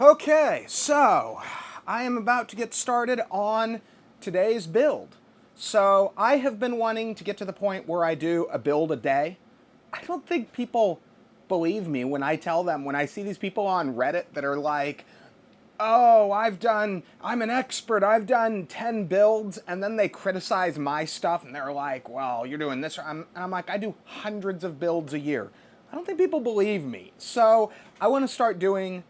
Okay, so I am about to get started on today's build. So I have been wanting to get to the point where I do a build a day. I don't think people believe me when I tell them, when I see these people on Reddit that are like, oh, I'm an expert, I've done 10 builds, and then they criticize my stuff and they're like, well, you're doing this. And I'm like, I do hundreds of builds a year. I don't think people believe me. So I want to start doing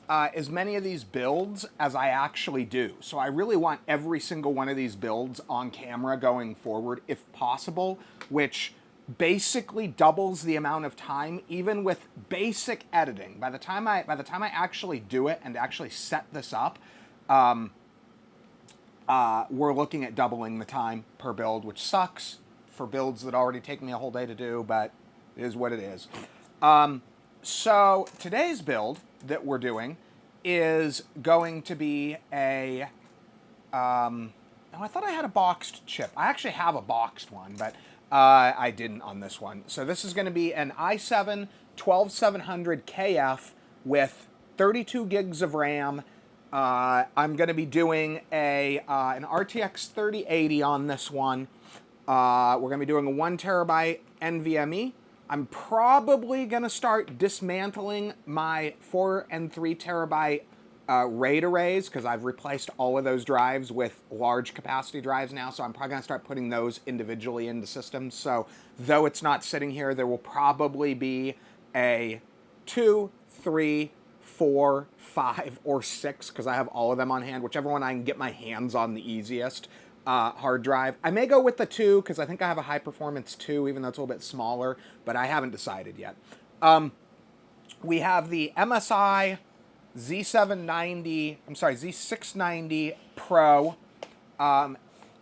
as many of these builds as I actually do. So I really want every single one of these builds on camera going forward if possible, which basically doubles the amount of time even with basic editing. By the time I actually do it and actually set this up, we're looking at doubling the time per build, which sucks for builds that already take me a whole day to do, but it is what it is. So today's build that we're doing is going to be a, oh, I thought I had a boxed chip. I actually have a boxed one, but I didn't on this one. So this is going to be an i7 12700KF with 32 gigs of RAM. I'm going to be doing an RTX 3080 on this one. We're going to be doing a 1 terabyte NVMe. I'm probably going to start dismantling my 4 and 3 terabyte RAID arrays because I've replaced all of those drives with large capacity drives now, so I'm probably going to start putting those individually into systems. So though it's not sitting here, there will probably be a 2, 3, 4, 5, or 6 because I have all of them on hand, whichever one I can get my hands on the easiest. Hard drive. I may go with the 2 because I think I have a high performance 2, even though it's a little bit smaller, but I haven't decided yet. We have the MSI Z690 Pro.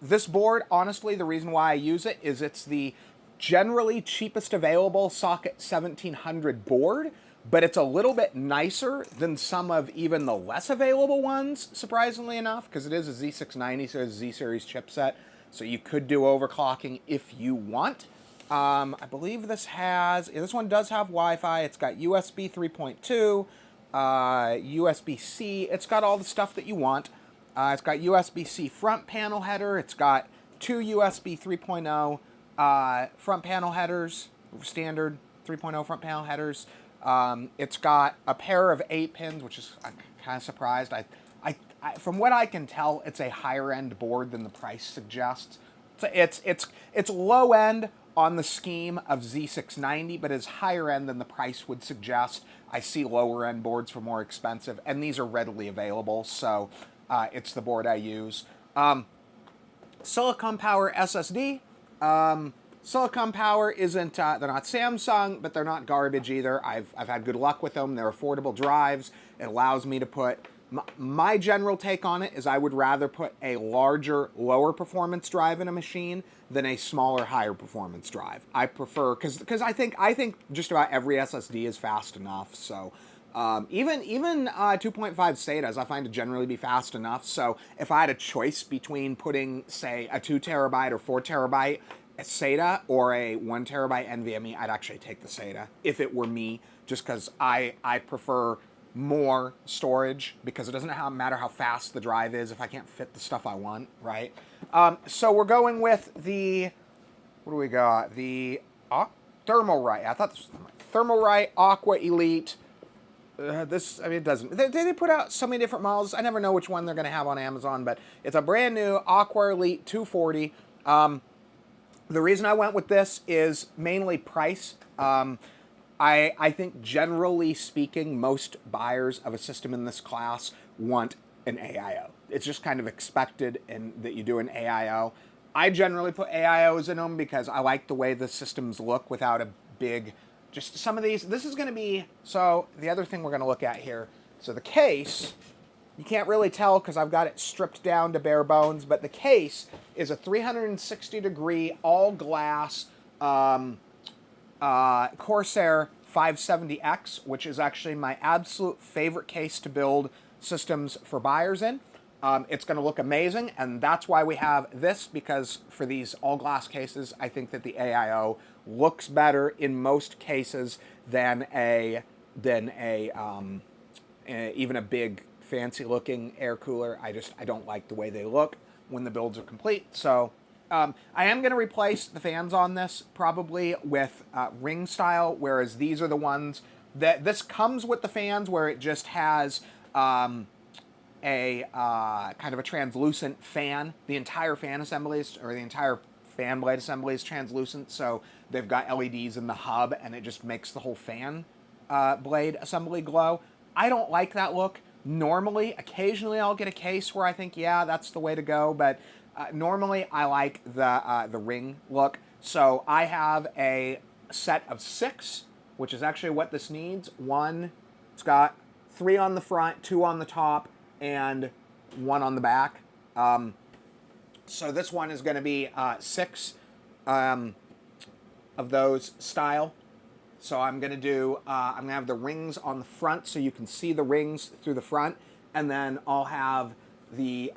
This board, honestly, the reason why I use it is it's the generally cheapest available socket 1700 board, but it's a little bit nicer than some of even the less available ones, surprisingly enough, because it is a Z690, so it's a Z-series chipset, so you could do overclocking if you want. I believe this one does have Wi-Fi. It's got USB 3.2, USB-C. It's got all the stuff that you want. It's got USB-C front panel header. It's got 2 USB 3.0 front panel headers, standard 3.0 front panel headers. It's got a pair of 8 pins, which is, I'm kind of surprised. From what I can tell, it's a higher end board than the price suggests. So it's low end on the scheme of Z690, but is higher end than the price would suggest. I see lower end boards for more expensive, and these are readily available, so it's the board I use. Silicon Power SSD. Silicon Power isn't, they're not Samsung, but they're not garbage either. I've had good luck with them. They're affordable drives. It allows me to put, my general take on it is I would rather put a larger, lower performance drive in a machine than a smaller, higher performance drive. I prefer, because I think just about every SSD is fast enough, so even 2.5 SATAs I find to generally be fast enough. So if I had a choice between putting, say, a 2 terabyte or 4 terabyte SATA or a 1 terabyte NVMe, I'd actually take the SATA if it were me, just because I prefer more storage, because it doesn't matter how fast the drive is if I can't fit the stuff I want, right? So we're going with the, what do we got? The Thermalright. I thought this was Thermalright Aqua Elite. It doesn't. They put out so many different models. I never know which one they're going to have on Amazon, but it's a brand new Aqua Elite 240. The reason I went with this is mainly price. I think generally speaking, most buyers of a system in this class want an AIO. It's just kind of expected that you do an AIO. I generally put AIOs in them because I like the way the systems look without a big, just some of these. This is going to be, so the other thing we're going to look at here. So the case, you can't really tell because I've got it stripped down to bare bones, but the case is a 360-degree all-glass Corsair 570X, which is actually my absolute favorite case to build systems for buyers in. It's going to look amazing, and that's why we have this, because for these all-glass cases, I think that the AIO looks better in most cases than a even a big fancy looking air cooler. I don't like the way they look when the builds are complete. So I am going to replace the fans on this probably with ring style, whereas these are the ones that this comes with the fans where it just has a kind of a translucent fan. The entire fan assemblies, or the entire fan blade assembly, is translucent, so they've got LEDs in the hub, and it just makes the whole fan blade assembly glow. I don't like that look. Normally, occasionally I'll get a case where I think, yeah, that's the way to go, but normally I like the ring look. So I have a set of 6, which is actually what this needs. It's got 3 on the front, 2 on the top, and 1 on the back. So this one is going to be 6 of those style. So I'm going to do, I'm going to have the rings on the front so you can see the rings through the front. And then I'll have the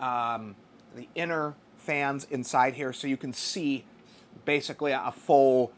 inner fans inside here so you can see basically a full,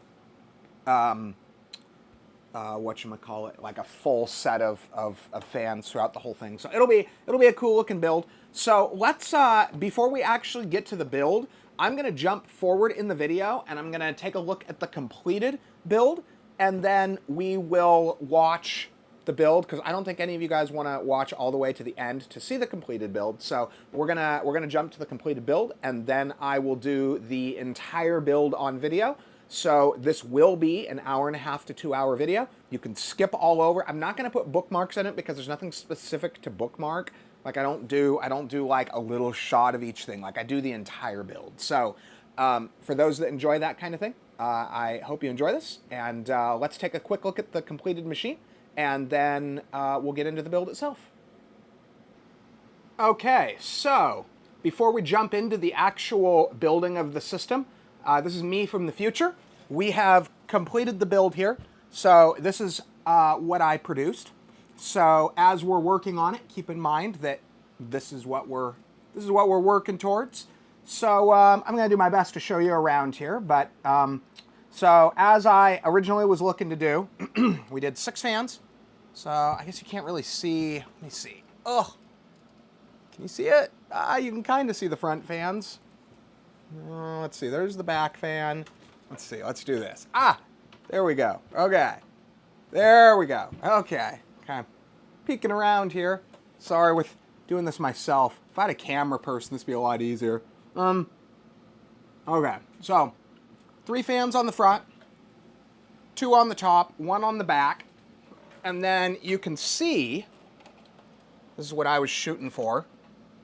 whatchamacallit, like a full set of fans throughout the whole thing. So it'll be a cool looking build. So let's, before we actually get to the build, I'm going to jump forward in the video and I'm going to take a look at the completed build, and then we will watch the build, because I don't think any of you guys want to watch all the way to the end to see the completed build. So we're gonna jump to the completed build, and then I will do the entire build on video. So this will be an 1.5 to 2 hour video. You can skip all over. I'm not going to put bookmarks in it because there's nothing specific to bookmark. Like I don't do like a little shot of each thing. Like I do the entire build. So for those that enjoy that kind of thing, I hope you enjoy this. And let's take a quick look at the completed machine, and then we'll get into the build itself. Okay, so before we jump into the actual building of the system, this is me from the future. We have completed the build here. So this is what I produced. So as we're working on it, keep in mind that this is what we're working towards. So I'm going to do my best to show you around here. But so as I originally was looking to do, we did 6 fans. So I guess you can't really see. Let me see. Oh, can you see it? You can kind of see the front fans. Let's see. There's the back fan. Let's see. Let's do this. There we go. Okay. There we go. Okay. Kind of peeking around here. Sorry with doing this myself. If I had a camera person, this would be a lot easier. Okay. So 3 fans on the front, 2 on the top, 1 on the back. And then you can see, this is what I was shooting for,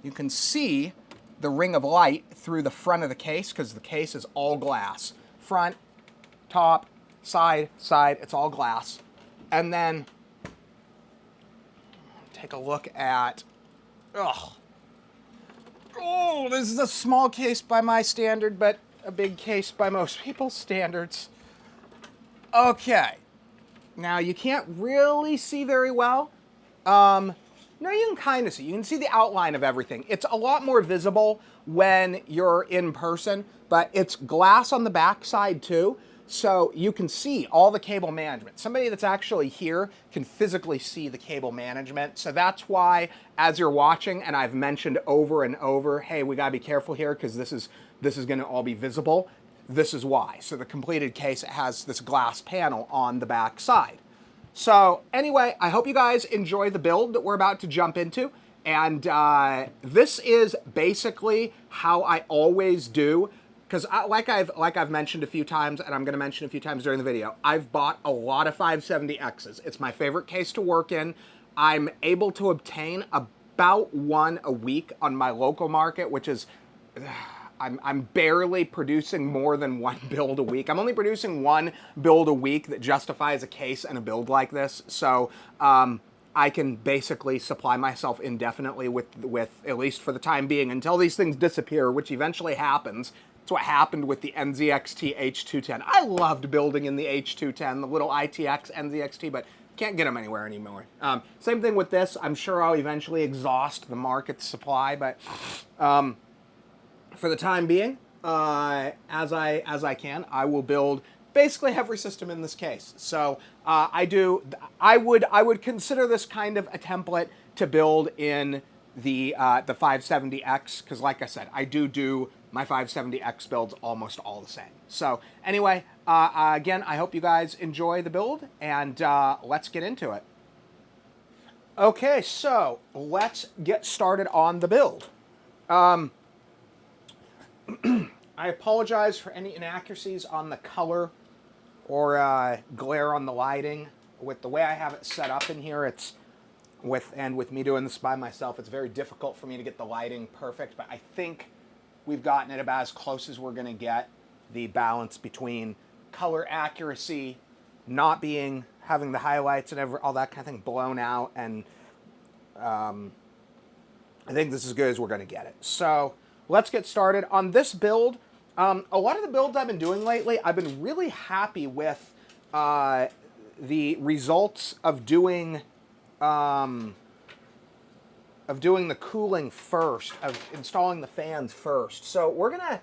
you can see the ring of light through the front of the case, because the case is all glass. Front, top, side, it's all glass. And then take a look at, oh, this is a small case by my standard, but a big case by most people's standards. Okay. Now, you can't really see very well. No, you can kind of see. You can see the outline of everything. It's a lot more visible when you're in person, but it's glass on the back side too, so you can see all the cable management. Somebody that's actually here can physically see the cable management. So that's why, as you're watching, and I've mentioned over and over, hey, we gotta be careful here because this is gonna all be visible. This is why. So the completed case has this glass panel on the back side. So anyway, I hope you guys enjoy the build that we're about to jump into. And this is basically how I always do, because like I've mentioned a few times, and I'm going to mention a few times during the video, I've bought a lot of 570Xs. It's my favorite case to work in. I'm able to obtain about 1 a week on my local market, which is... I'm barely producing more than 1 build a week. I'm only producing 1 build a week that justifies a case and a build like this. So I can basically supply myself indefinitely with at least for the time being, until these things disappear, which eventually happens. It's what happened with the NZXT H210. I loved building in the H210, the little ITX NZXT, but can't get them anywhere anymore. Same thing with this. I'm sure I'll eventually exhaust the market supply, but... for the time being, as I can, I will build basically every system in this case. So I would consider this kind of a template to build in the 570X, because like I said, I do my 570X builds almost all the same. So anyway, again, I hope you guys enjoy the build, and let's get into it. Okay, so let's get started on the build. I apologize for any inaccuracies on the color or glare on the lighting. With the way I have it set up in here, it's with me doing this by myself, it's very difficult for me to get the lighting perfect, but I think we've gotten it about as close as we're going to get. The balance between color accuracy, not having the highlights and all that kind of thing blown out, and I think this is as good as we're going to get it. So let's get started on this build. A lot of the builds I've been doing lately, I've been really happy with the results of doing the cooling first, of installing the fans first. So we're gonna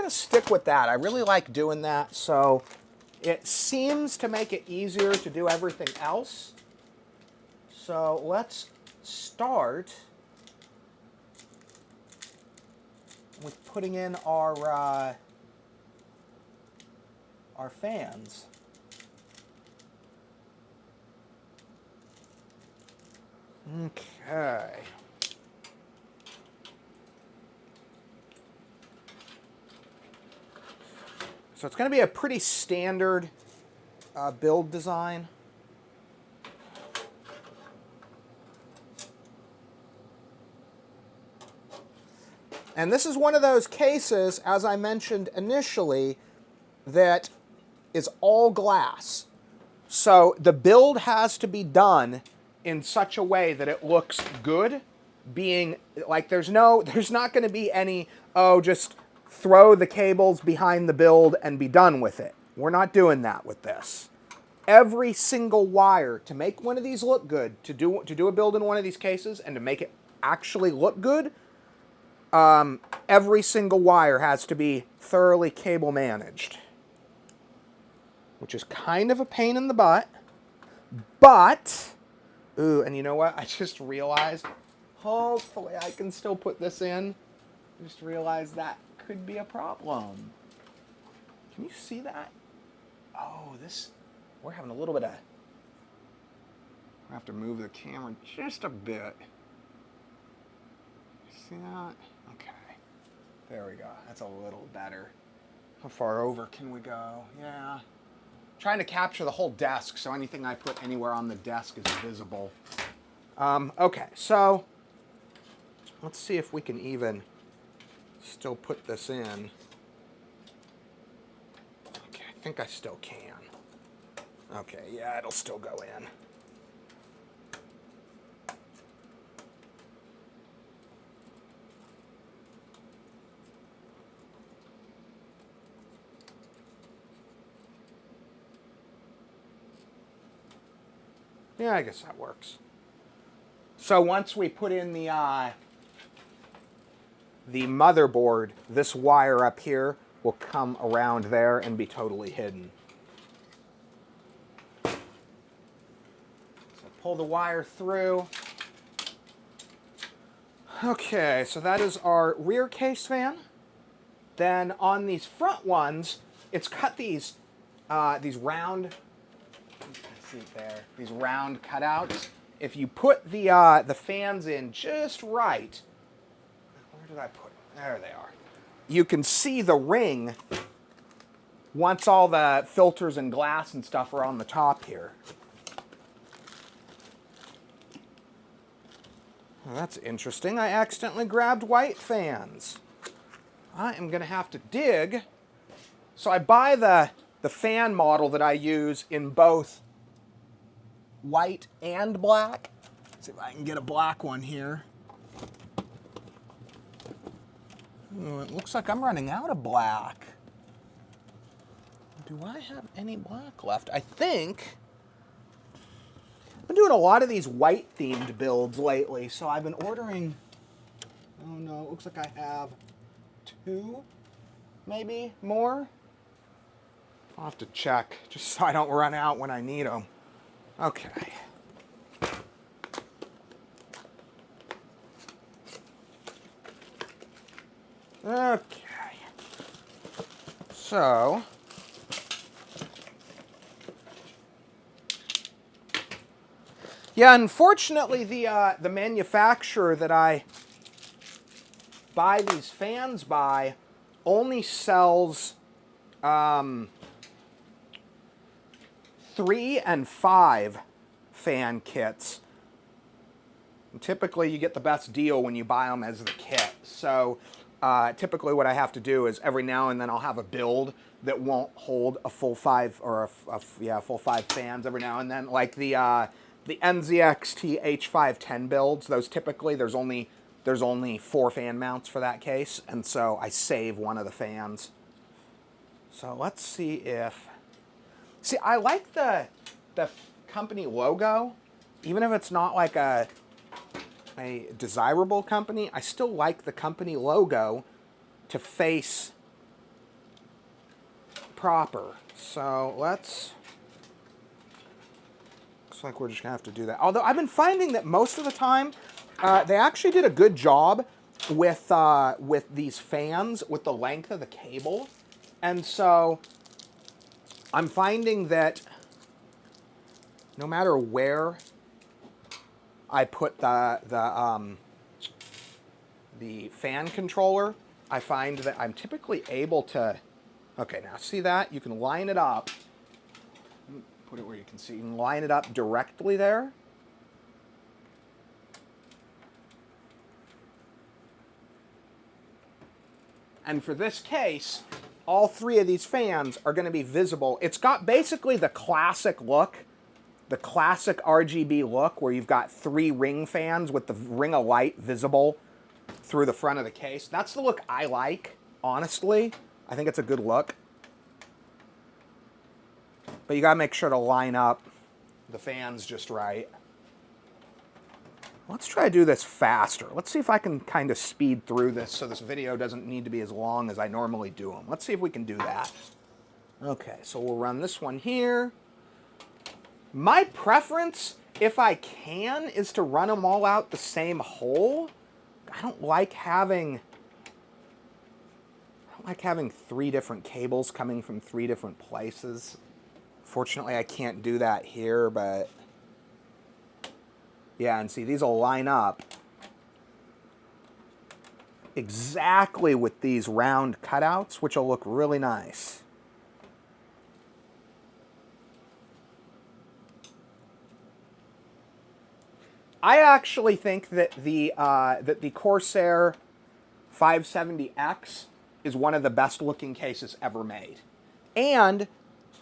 stick with that. I really like doing that. So it seems to make it easier to do everything else. So let's start with putting in our fans. Okay. So it's going to be a pretty standard build design. And this is one of those cases, as I mentioned initially, that is all glass. So the build has to be done in such a way that it looks good, being like there's not going to be any, oh, just throw the cables behind the build and be done with it. We're not doing that with this. Every single wire, to make one of these look good, to do a build in one of these cases and to make it actually look good, every single wire has to be thoroughly cable managed, which is kind of a pain in the butt. But, ooh, and you know what? I just realized, hopefully I can still put this in. I just realized that could be a problem. Can you see that? Oh, we're having a little bit of, I have to move the camera just a bit. See that? Okay. There we go. That's a little better. How far over can we go? Yeah. Trying to capture the whole desk, so anything I put anywhere on the desk is visible. Okay, so let's see if we can even still put this in. Okay, I think I still can. Okay, yeah, it'll still go in. Yeah, I guess that works. So once we put in the motherboard, this wire up here will come around there and be totally hidden. So pull the wire through. Okay, so that is our rear case fan. Then on these front ones, it's cut these round. See there, these round cutouts. If you put the fans in just right, where did I put it? There they are. You can see the ring once all the filters and glass and stuff are on the top here. Well, that's interesting. I accidentally grabbed white fans. I am going to have to dig. So I buy the fan model that I use in both white and black. Let's see if I can get a black one here. Oh, it looks like I'm running out of black. Do I have any black left? I think I've been doing a lot of these white themed builds lately, so I've been ordering, oh no, it looks like I have 2, maybe more. I'll have to check, just so I don't run out when I need them. Okay. Okay. So, yeah, unfortunately, the manufacturer that I buy these fans by only sells 3 and 5 fan kits. And typically, you get the best deal when you buy them as the kit. So, typically, what I have to do is every now and then I'll have a build that won't hold a full 5 or full 5 fans every now and then, like the NZXT H510 builds. Those typically there's only 4 fan mounts for that case, and so I save one of the fans. So let's see if... See, I like the company logo, even if it's not like a desirable company. I still like the company logo to face proper. So let's... Looks like we're just gonna have to do that. Although I've been finding that most of the time, they actually did a good job with these fans, with the length of the cable. And so I'm finding that no matter where I put the fan controller, I find that I'm typically able to... Okay, now see that? You can line it up. Put it where you can see. You can line it up directly there. And for this case, all 3 of these fans are going to be visible. It's got basically the classic look, the classic RGB look, where you've got 3 ring fans with the ring of light visible through the front of the case. That's the look I like, honestly. I think it's a good look. But you got to make sure to line up the fans just right. Let's try to do this faster. Let's see if I can kind of speed through this so this video doesn't need to be as long as I normally do them. Let's see if we can do that. Okay, so we'll run this one here. My preference, if I can, is to run them all out the same hole. I don't like having 3 different cables coming from 3 different places. Fortunately, I can't do that here, but... Yeah, and see, these will line up exactly with these round cutouts, which will look really nice. I actually think that the Corsair 570X is one of the best looking cases ever made. And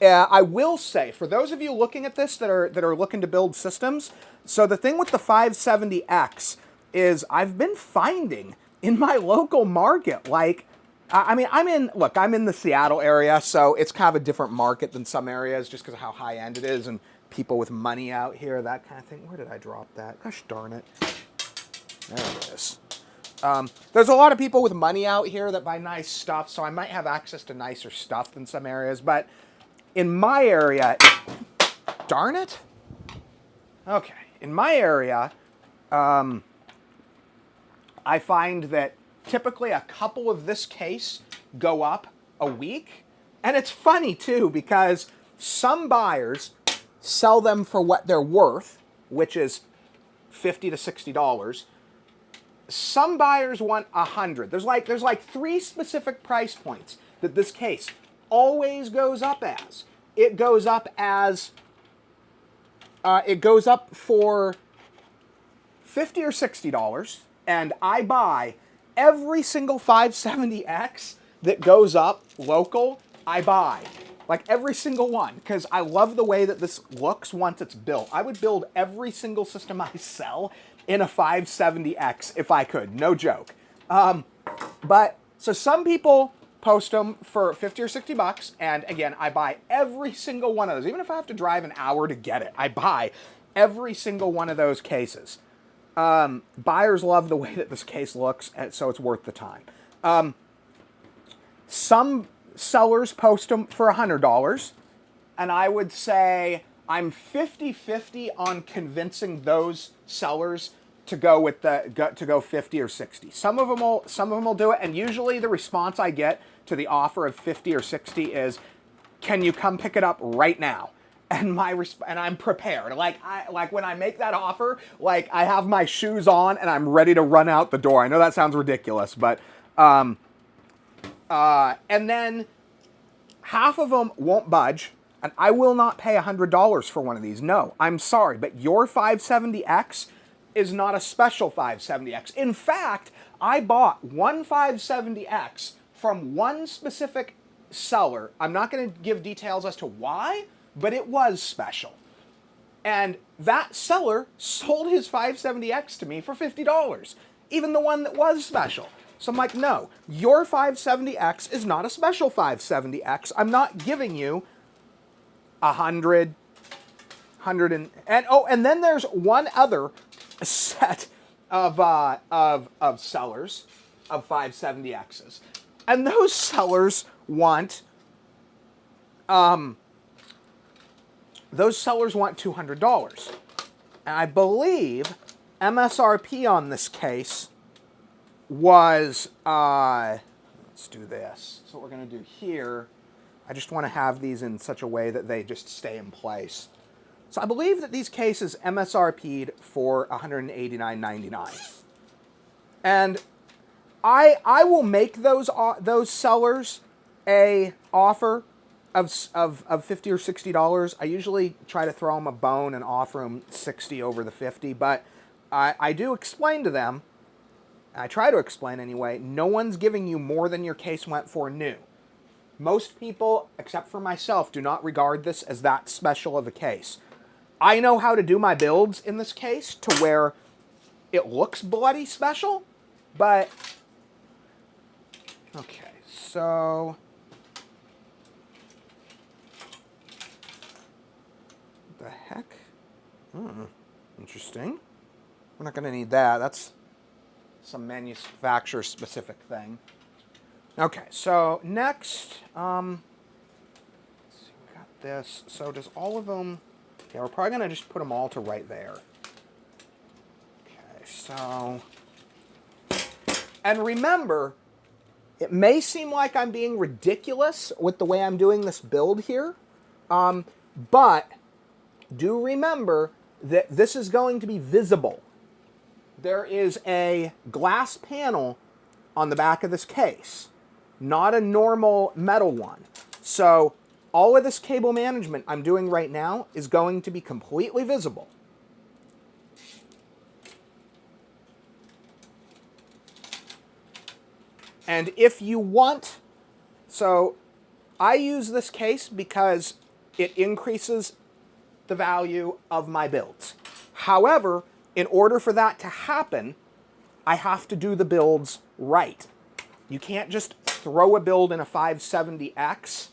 I will say, for those of you looking at this that are looking to build systems, so the thing with the 570X is I've been finding in my local market, like, I mean, I'm in the Seattle area, so it's kind of a different market than some areas just because of how high end it is and people with money out here, that kind of thing. Where did I drop that? Gosh darn it. There it is. There's a lot of people with money out here that buy nice stuff, so I might have access to nicer stuff than some areas, but in my area, darn it. Okay, in my area, I find that typically a couple of this case go up a week. And it's funny too, because some buyers sell them for what they're worth, which is $50 to $60. Some buyers want $100. There's like 3 specific price points that this case always goes up as. It goes up for $50 or $60, and I buy every single 570X that goes up local. I buy, like, every single one, because I love the way that this looks once it's built. I would build every single system I sell in a 570X if I could, no joke. But so some people post them for 50 or 60 bucks, and again, I buy every single one of those. Even if I have to drive an hour to get it, I buy every single one of those cases. Buyers love the way that this case looks, so it's worth the time. Some sellers post them for $100, and I would say I'm 50-50 on convincing those sellers to go with to go 50 or 60. Some of them will do it, and usually the response I get to the offer of 50 or 60 is, "Can you come pick it up right now?" And and I'm prepared. Like when I make that offer, like I have my shoes on and I'm ready to run out the door. I know that sounds ridiculous, but and then half of them won't budge, and I will not pay $100 for one of these. No, I'm sorry, but your 570X is not a special 570X. In fact, I bought one 570X from one specific seller. I'm not going to give details as to why, but it was special. And that seller sold his 570X to me for $50, even the one that was special. So I'm like, no, your 570X is not a special 570X. I'm not giving you 100, and then there's one other set of sellers of 570Xs, and those sellers want $200, and I believe MSRP on this case was let's do this. So what we're going to do here, I just want to have these in such a way that they just stay in place. So I believe that these cases MSRP'd for $189.99. And I will make those sellers a offer of $50 or $60. I usually try to throw them a bone and offer them 60 over the 50, but I do explain to them, I try to explain anyway, no one's giving you more than your case went for new. Most people, except for myself, do not regard this as that special of a case. I know how to do my builds in this case to where it looks bloody special, but okay, so what the heck? Interesting. We're not going to need that. That's some manufacturer specific thing. Okay, so next, let's see, we got this. So does all of them, yeah, we're probably going to just put them all to right there. Okay, so, and remember, it may seem like I'm being ridiculous with the way I'm doing this build here, but do remember that this is going to be visible. There is a glass panel on the back of this case, not a normal metal one. So all of this cable management I'm doing right now is going to be completely visible. And if you want, so I use this case because it increases the value of my builds. However, in order for that to happen, I have to do the builds right. You can't just throw a build in a 570X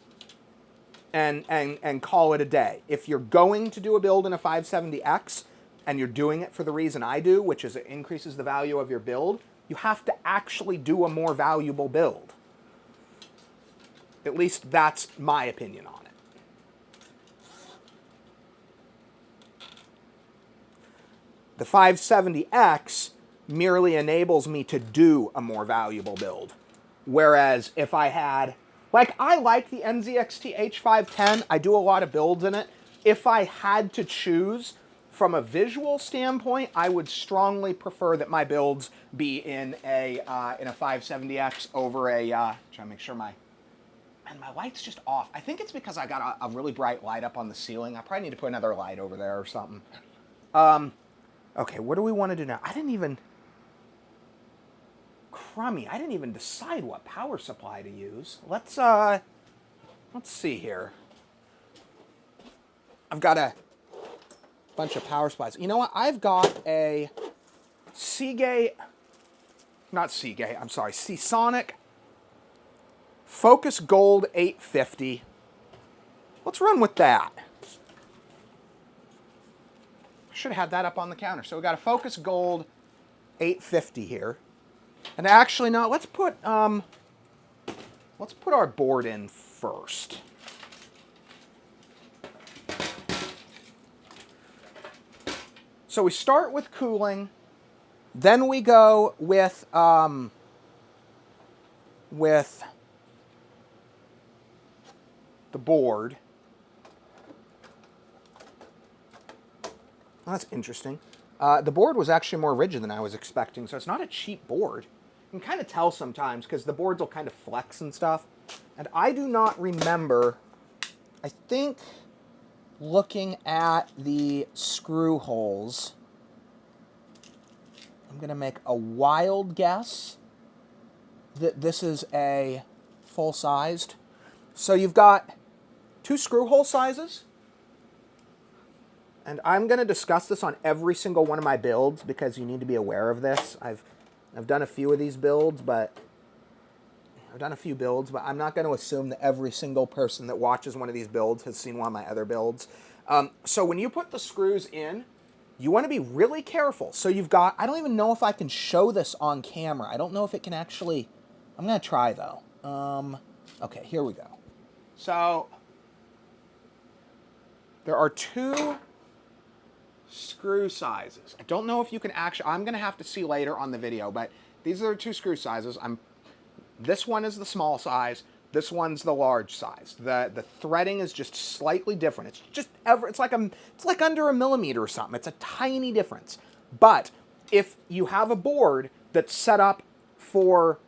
and call it a day. If you're going to do a build in a 570X and you're doing it for the reason I do, which is it increases the value of your build, you have to actually do a more valuable build. At least that's my opinion on it. The 570X merely enables me to do a more valuable build. Whereas if I had, like, I like the NZXT H510. I do a lot of builds in it. If I had to choose from a visual standpoint, I would strongly prefer that my builds be in a 570X over a, trying to make sure my light's just off. I think it's because I got a really bright light up on the ceiling. I probably need to put another light over there or something. Okay, what do we want to do now? I didn't even decide what power supply to use. Let's see here. I've got a bunch of power supplies. You know what? I've got a Seagate, not Seagate, I'm sorry, Seasonic Focus Gold 850. Let's run with that. Should have had that up on the counter. So we got a Focus Gold 850 here. And actually, no, let's put, let's put our board in first. So we start with cooling, then we go with the board. Oh, that's interesting. The board was actually more rigid than I was expecting, so it's not a cheap board. You can kind of tell sometimes because the boards will kind of flex and stuff. And I do not remember, I think, looking at the screw holes, I'm going to make a wild guess that this is a full-sized. So you've got 2 screw hole sizes. And I'm going to discuss this on every single one of my builds because you need to be aware of this. I've done a few of these builds, but I'm not going to assume that every single person that watches one of these builds has seen one of my other builds. So when you put the screws in, you want to be really careful. So you've got, I don't even know if I can show this on camera. I don't know if it can actually, I'm going to try though. Okay, here we go. So there are 2 screw sizes. I don't know if you can actually, I'm going to have to see later on the video, but these are the 2 screw sizes. This one is the small size. This one's the large size. The threading is just slightly different. It's just it's like under a millimeter or something. It's a tiny difference. But if you have a board that's set up for,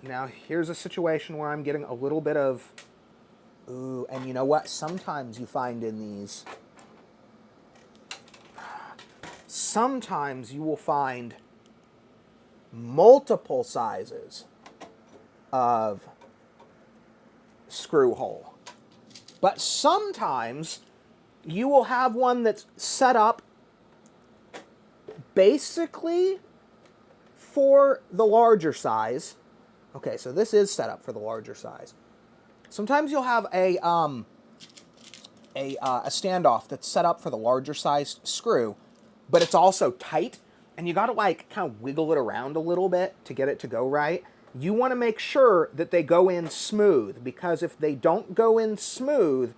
now here's a situation where I'm getting a little bit of, ooh, and you know what? Sometimes you find in these, sometimes you will find multiple sizes of screw hole. But sometimes you will have one that's set up basically for the larger size. Okay, so this is set up for the larger size. Sometimes you'll have a standoff that's set up for the larger size screw, but it's also tight, and you got to like kind of wiggle it around a little bit to get it to go right. You want to make sure that they go in smooth, because if they don't go in smooth,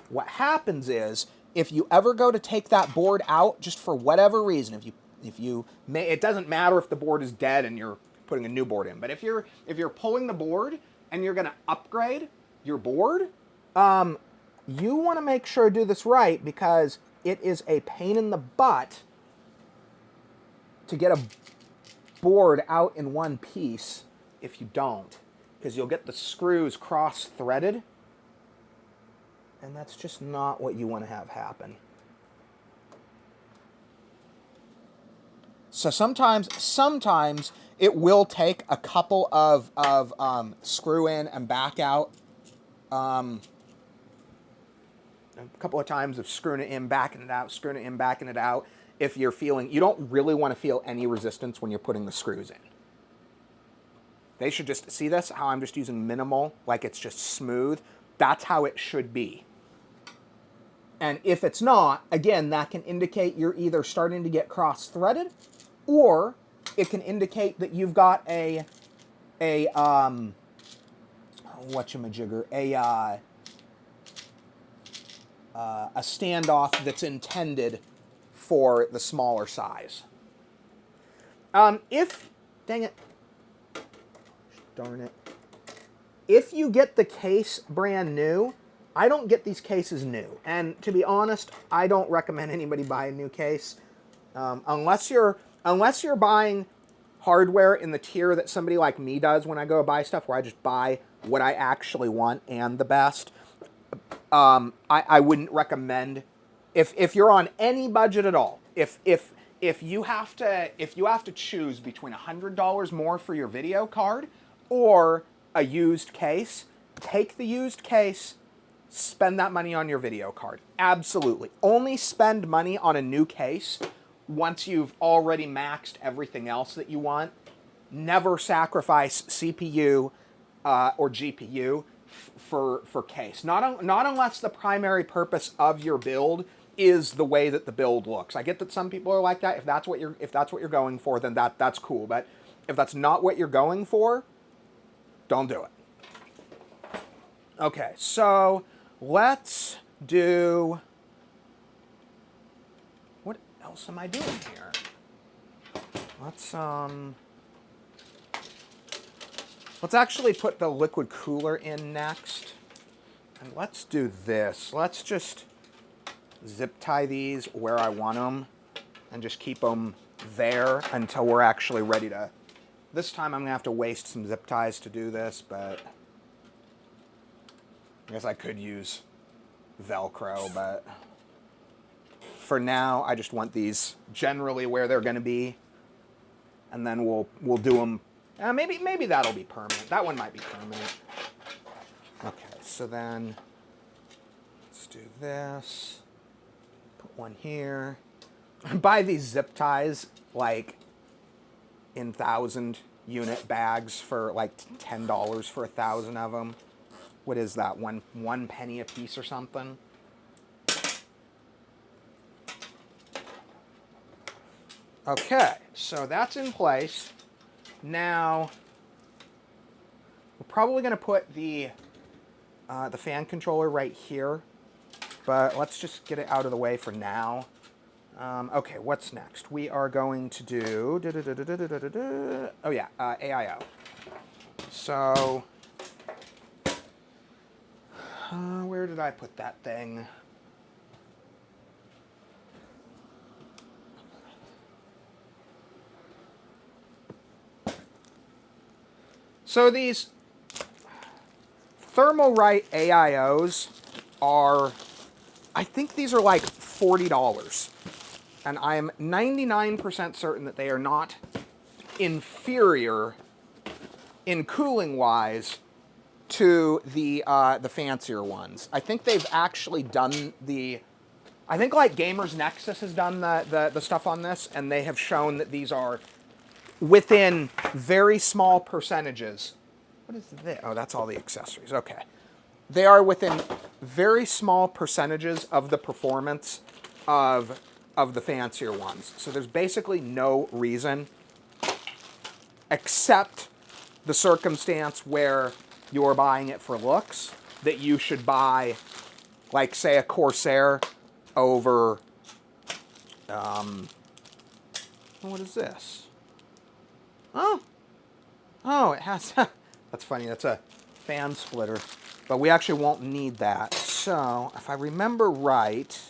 what happens is, if you ever go to take that board out, just for whatever reason, it doesn't matter if the board is dead and you're putting a new board in, but if you're pulling the board and you're going to upgrade your board, you want to make sure to do this right, because it is a pain in the butt to get a board out in one piece if you don't, because you'll get the screws cross-threaded, and that's just not what you want to have happen. So sometimes it will take a couple of screw in and back out, a couple of times of screwing it in, backing it out, screwing it in, backing it out. If you're feeling, you don't really want to feel any resistance when you're putting the screws in. They should just, see this, how I'm just using minimal, like it's just smooth. That's how it should be. And if it's not, again, that can indicate you're either starting to get cross-threaded, or it can indicate that you've got a standoff that's intended for the smaller size. Dang it. Darn it. If you get the case brand new, I don't get these cases new. And to be honest, I don't recommend anybody buy a new case. Unless you're buying hardware in the tier that somebody like me does when I go buy stuff, where I just buy what I actually want and the best. I wouldn't recommend, if you're on any budget at all, if you have to choose between $100 more for your video card or a used case, take the used case, spend that money on your video card. Absolutely. Only spend money on a new case once you've already maxed everything else that you want. Never sacrifice CPU or GPU for case. Not unless the primary purpose of your build is the way that the build looks. I get that some people are like that. If that's what you're going for, then that's cool. But if that's not what you're going for, Don't do it. Okay, so let's do... What else am I doing here? Let's actually put the liquid cooler in next. And let's do this. Let's just zip tie these where I want them and just keep them there until we're actually ready to... This time I'm going to have to waste some zip ties to do this, but I guess I could use Velcro, but for now I just want these generally where they're going to be, and then we'll do them. Maybe that'll be permanent. That one might be permanent. Okay, so then let's do this. Put one here. I buy these zip ties like in 1,000-unit bags for like $10 for 1,000 of them. What is that? One penny a piece or something? Okay, so that's in place. Now we're probably going to put the fan controller right here, but let's just get it out of the way for now. Okay, what's next? We are going to do... Oh yeah, AIO. So, where did I put that thing? So these Thermalright AIOs are, I think these are like $40. And I am 99% certain that they are not inferior in cooling-wise to the fancier ones. I think they've actually done the... I think like Gamers Nexus has done the stuff on this, and they have shown that these are within very small percentages. What is this? Oh, that's all the accessories. Okay. They are within very small percentages of the performance of the fancier ones. So there's basically no reason, except the circumstance where you're buying it for looks, that you should buy, like, say, a Corsair over... what is this? Oh, it has... That's funny. That's a fan splitter. But we actually won't need that. So, if I remember right...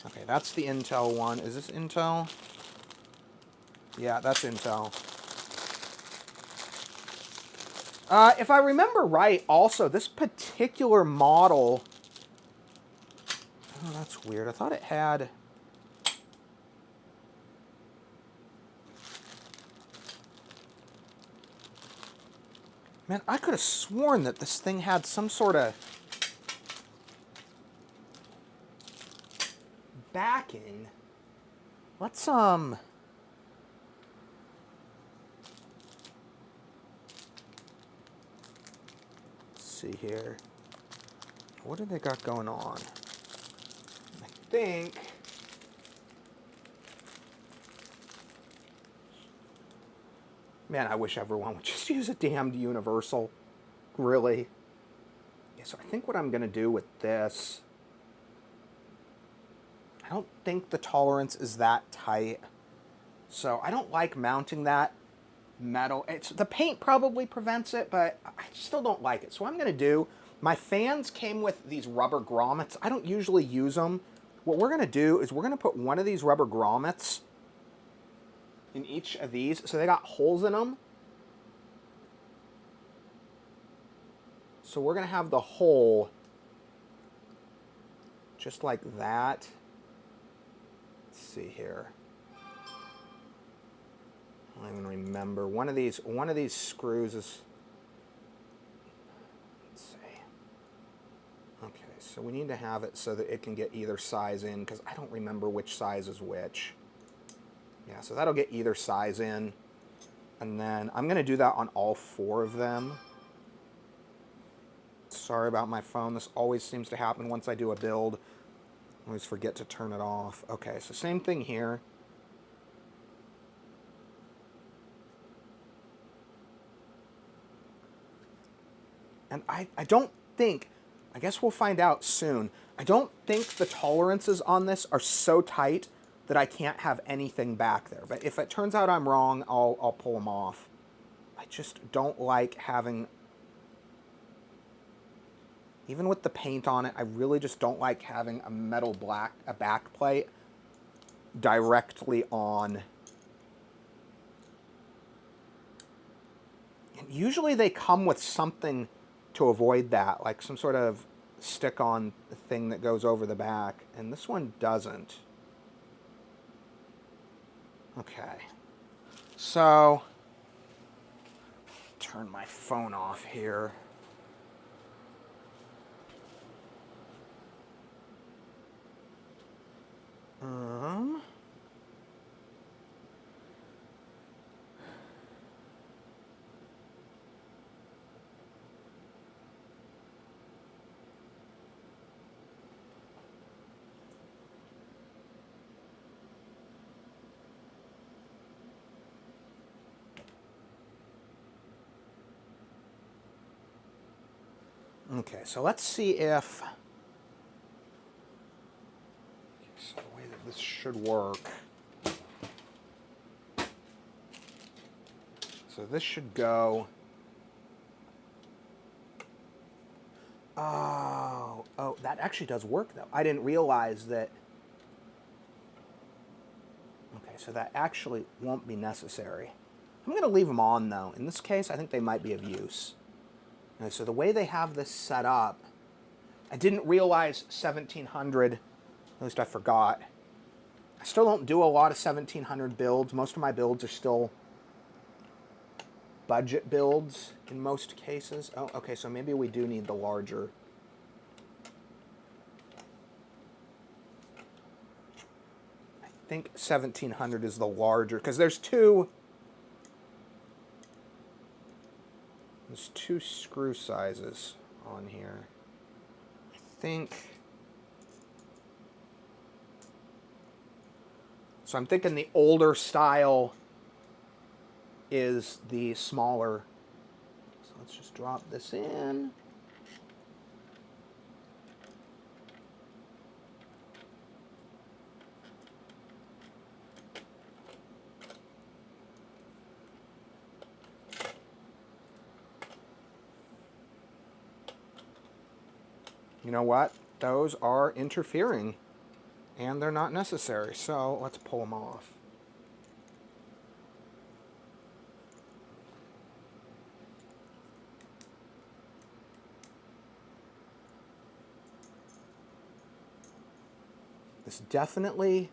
Okay, that's the Intel one. Is this Intel? Yeah, that's Intel. If I remember right, also, this particular model... Oh, that's weird. I thought it had... Man, I could have sworn that this thing had some sort of backing. Let's let's see here. What do they got going on? I think... Man, I wish everyone would just use a damned universal. Really. Yeah, so I think what I'm going to do with this... I don't think the tolerance is that tight. So I don't like mounting that metal. The paint probably prevents it, but I still don't like it. So what I'm going to do... My fans came with these rubber grommets. I don't usually use them. What we're going to do is we're going to put one of these rubber grommets in each of these, so they got holes in them. So we're going to have the hole just like that. Let's see here. I don't even remember. One of these screws is... Let's see. Okay, so we need to have it so that it can get either size in, because I don't remember which size is which. Yeah, so that'll get either size in. And then I'm going to do that on all 4 of them. Sorry about my phone. This always seems to happen once I do a build. I always forget to turn it off. Okay, so same thing here. And I don't think, I guess we'll find out soon, I don't think the tolerances on this are so tight that I can't have anything back there. But if it turns out I'm wrong, I'll pull them off. I just don't like having, even with the paint on it, I really just don't like having a metal back plate directly on. And usually they come with something to avoid that, like some sort of stick-on thing that goes over the back, and this one doesn't. Okay, so turn my phone off here. Okay, so let's see if, so the way that this should work. So this should go, oh, that actually does work though. I didn't realize that. Okay, so that actually won't be necessary. I'm going to leave them on though. In this case, I think they might be of use. Okay, so the way they have this set up, I didn't realize 1700, at least I forgot. I still don't do a lot of 1700 builds. Most of my builds are still budget builds in most cases. Oh, okay, so maybe we do need the larger. I think 1700 is the larger, because there's two screw sizes on here. I think. So I'm thinking the older style is the smaller. So let's just drop this in. You know what? Those are interfering, and they're not necessary, so let's pull them off. This definitely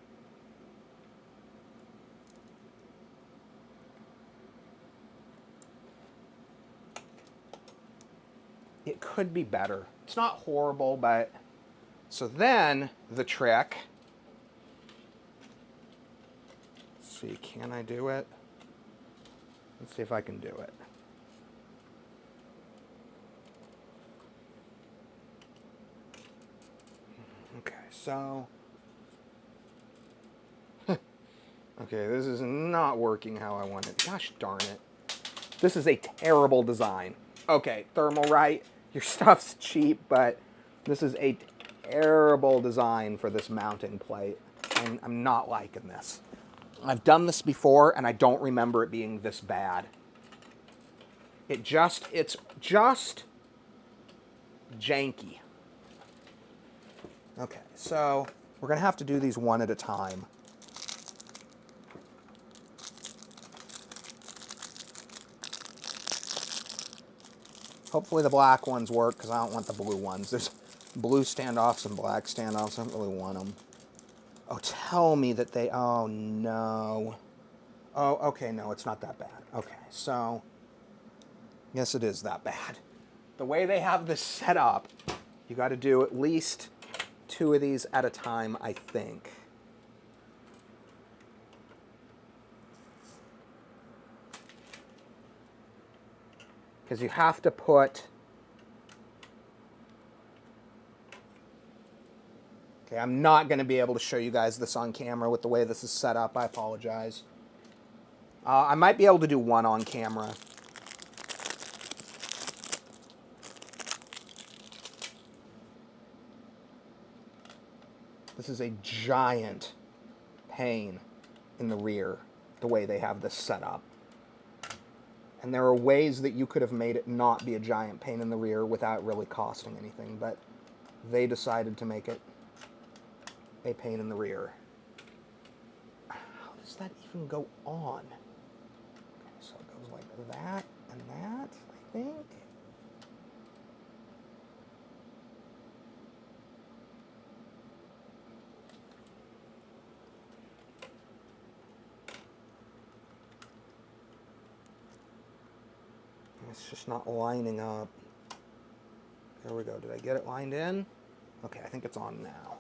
it could be better. It's not horrible, but so then the trick. Let's see, can I do it? Let's see if I can do it. Okay, so okay, this is not working how I want it. Gosh darn it. This is a terrible design. Okay, Thermalright, your stuff's cheap, but this is a terrible design for this mounting plate. And I'm not liking this. I've done this before, and I don't remember it being this bad. It's just janky. Okay, so we're going to have to do these one at a time. Hopefully the black ones work, because I don't want the blue ones. There's blue standoffs and black standoffs. I don't really want them. Oh, tell me that they... Oh, no. Oh, okay, no, it's not that bad. Okay, so... Yes, it is that bad. The way they have this set up, you got to do at least 2 of these at a time, I think. Because you have to put... Okay, I'm not going to be able to show you guys this on camera with the way this is set up. I apologize. I might be able to do one on camera. This is a giant pain in the rear, the way they have this set up. And there are ways that you could have made it not be a giant pain in the rear without really costing anything, but they decided to make it a pain in the rear. How does that even go on? Okay, so it goes like that and that, I think. It's just not lining up. There we go. Did I get it lined in? Okay, I think it's on now.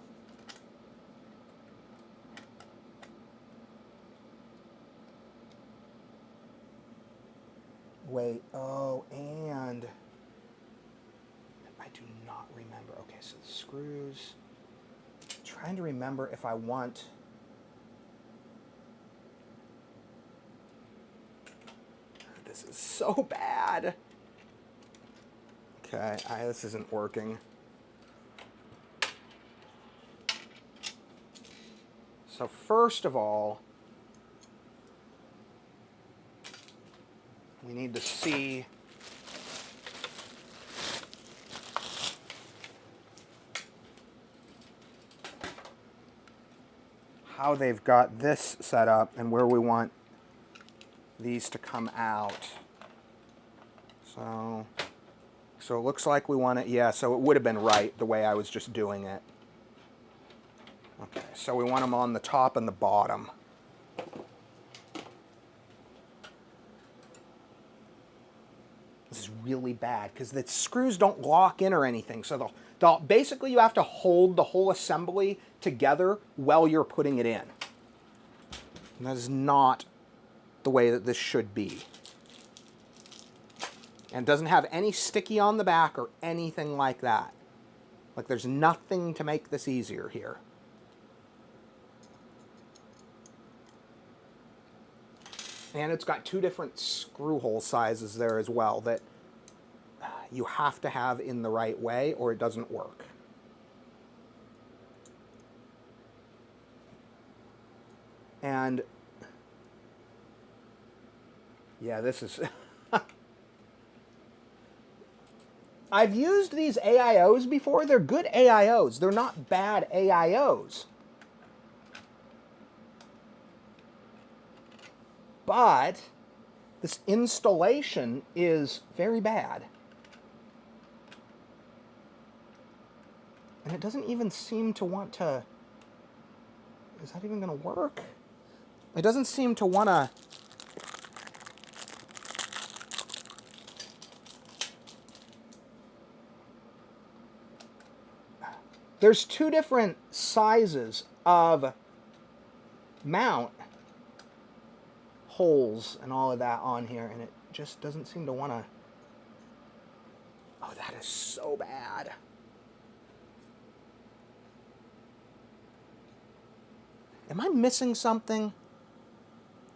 Wait, oh, and I do not remember. Okay, so the screws. I'm trying to remember if I want. This is so bad. Okay, this isn't working. So first of all, we need to see how they've got this set up and where we want these to come out. So it looks like we want it, yeah, so it would have been right the way I was just doing it. Okay, so we want them on the top and the bottom. This is really bad because the screws don't lock in or anything. So they'll basically you have to hold the whole assembly together while you're putting it in. And that is not the way that this should be. And it doesn't have any sticky on the back or anything like that. Like there's nothing to make this easier here. And it's got two different screw hole sizes there as well that you have to have in the right way or it doesn't work. And yeah, this is... I've used these AIOs before. They're good AIOs. They're not bad AIOs. But this installation is very bad. And it doesn't even seem to want to... Is that even going to work? It doesn't seem to want to... There's two different sizes of mount holes and all of that on here, and it just doesn't seem to want to... Oh, that is so bad. Am I missing something?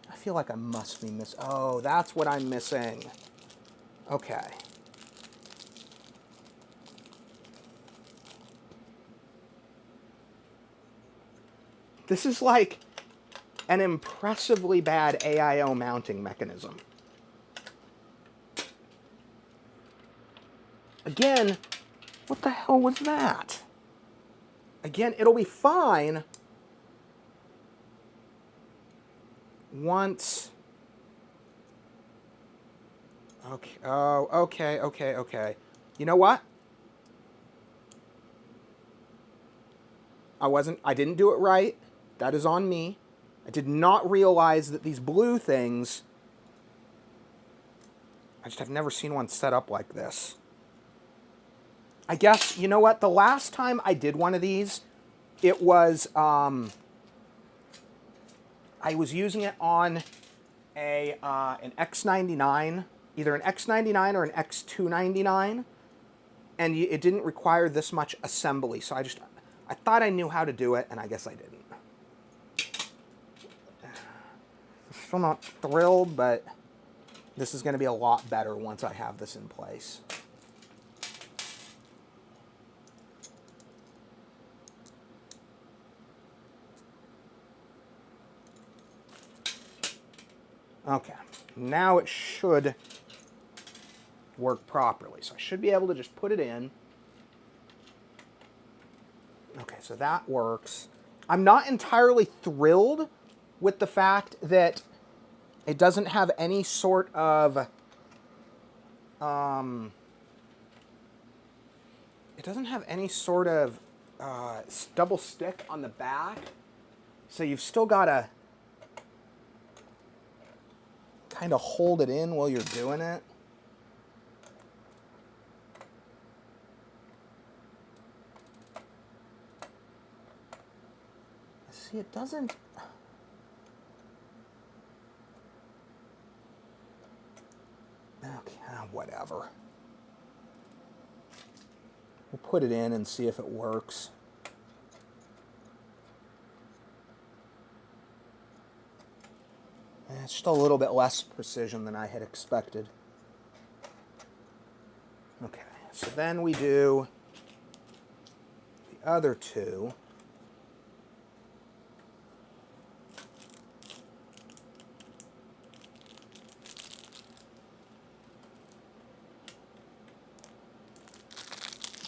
I feel like I must be missing... Oh, that's what I'm missing. Okay. This is like an impressively bad AIO mounting mechanism. Again, what the hell was that? Again, it'll be fine once... Okay, oh, okay. You know what? I didn't do it right. That is on me. I did not realize that these blue things... I just have never seen one set up like this. I guess, you know what? The last time I did one of these, it was... I was using it on an X99, either an X99 or an X299, and it didn't require this much assembly, so I thought I knew how to do it, and I guess I didn't. Still not thrilled, but this is going to be a lot better once I have this in place. Okay, now it should work properly. So I should be able to just put it in. Okay, so that works. I'm not entirely thrilled with the fact that it doesn't have any sort of double stick on the back. So you've still got to kind of hold it in while you're doing it. See, it doesn't... Okay, whatever. We'll put it in and see if it works. It's just a little bit less precision than I had expected. Okay, so then we do the other two.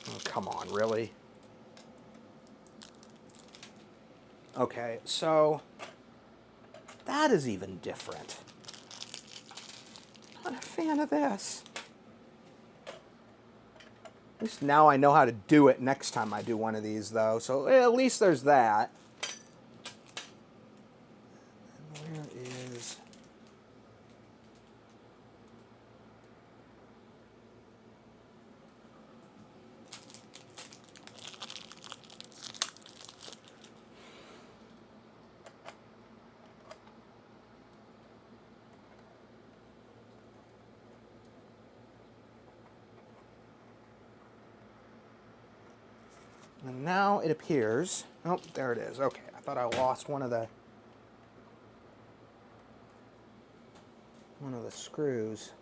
Oh, come on, really? Okay, so that is even different. I'm not a fan of this. At least now I know how to do it next time I do one of these, though. So at least there's that. And where is... And now it appears... Oh, there it is. Okay, I thought I lost one of the screws.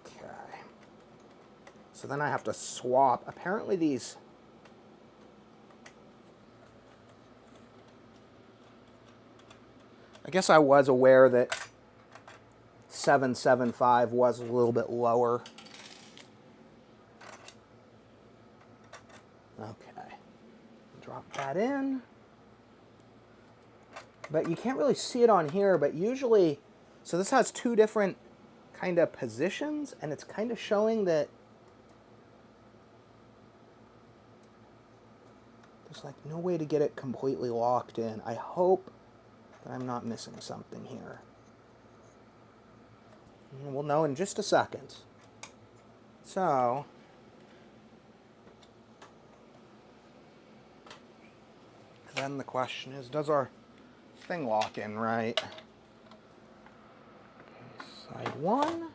Okay. So then I have to swap. Apparently these... I guess I was aware that 775 was a little bit lower. Okay. Drop that in. But you can't really see it on here, but usually... So this has two different kind of positions, and it's kind of showing that there's like no way to get it completely locked in. I hope that I'm not missing something here. We'll know in just a second. So, then the question is, does our thing lock in right? Okay, side one.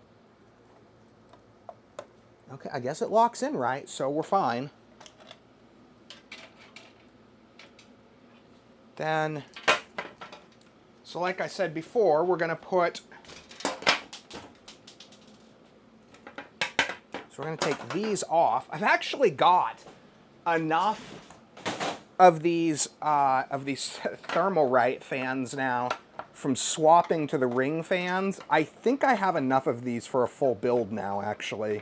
Okay, I guess it locks in right, so we're fine. Then, so like I said before, we're going to put... So we're going to take these off. I've actually got enough of these Thermalright fans now from swapping to the ring fans. I think I have enough of these for a full build now, actually.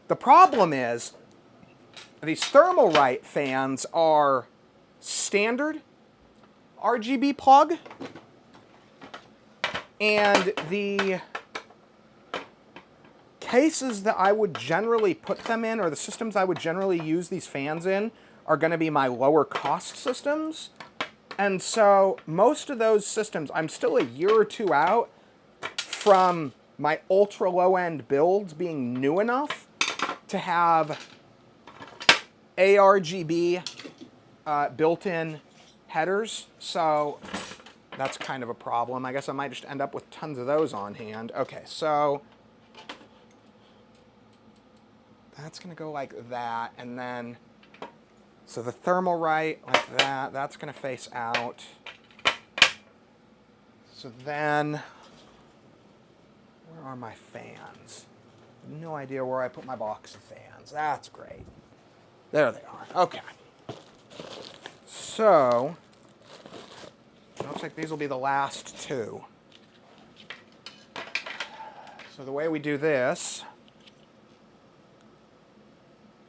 The problem is these Thermalright fans are standard RGB plug, and the cases that I would generally put them in, or the systems I would generally use these fans in, are going to be my lower cost systems. And so most of those systems, I'm still a year or two out from my ultra low end builds being new enough to have ARGB built-in headers, so that's kind of a problem. I guess I might just end up with tons of those on hand. Okay, so that's going to go like that, and then, so the Thermalright like that, that's going to face out. So then, where are my fans? No idea where I put my box of fans. That's great. There they are. Okay. So, it looks like these will be the last two. So the way we do this,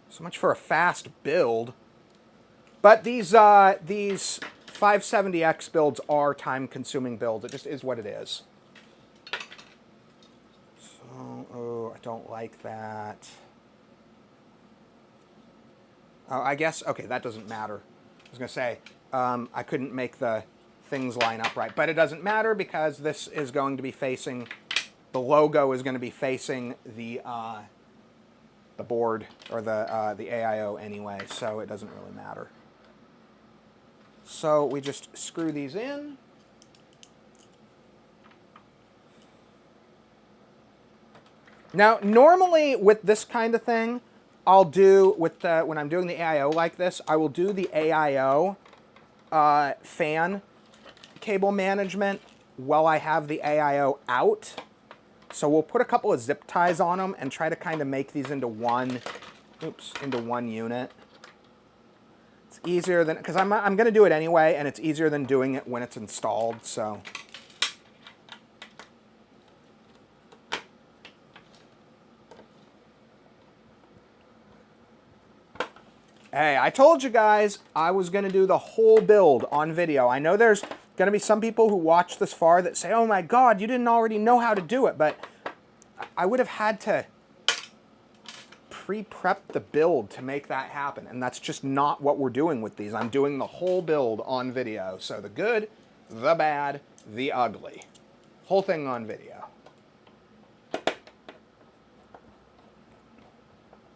so much for a fast build. But these 570X builds are time-consuming builds. It just is what it is. So, oh, I don't like that. Oh, I guess, okay, that doesn't matter. I was going to say, I couldn't make the things line up right. But it doesn't matter because this is going to be facing, the logo is going to be facing the board, or the AIO anyway, so it doesn't really matter. So we just screw these in. Now, normally with this kind of thing, I'll do, when I'm doing the AIO like this, I will do the AIO fan cable management while I have the AIO out. So we'll put a couple of zip ties on them and try to kind of make these into one, into one unit. It's easier than, because I'm going to do it anyway, and it's easier than doing it when it's installed, so. Hey, I told you guys I was going to do the whole build on video. I know there's going to be some people who watch this far that say, oh my God, you didn't already know how to do it, but I would have had to pre-prep the build to make that happen, and that's just not what we're doing with these. I'm doing the whole build on video. So the good, the bad, the ugly. Whole thing on video.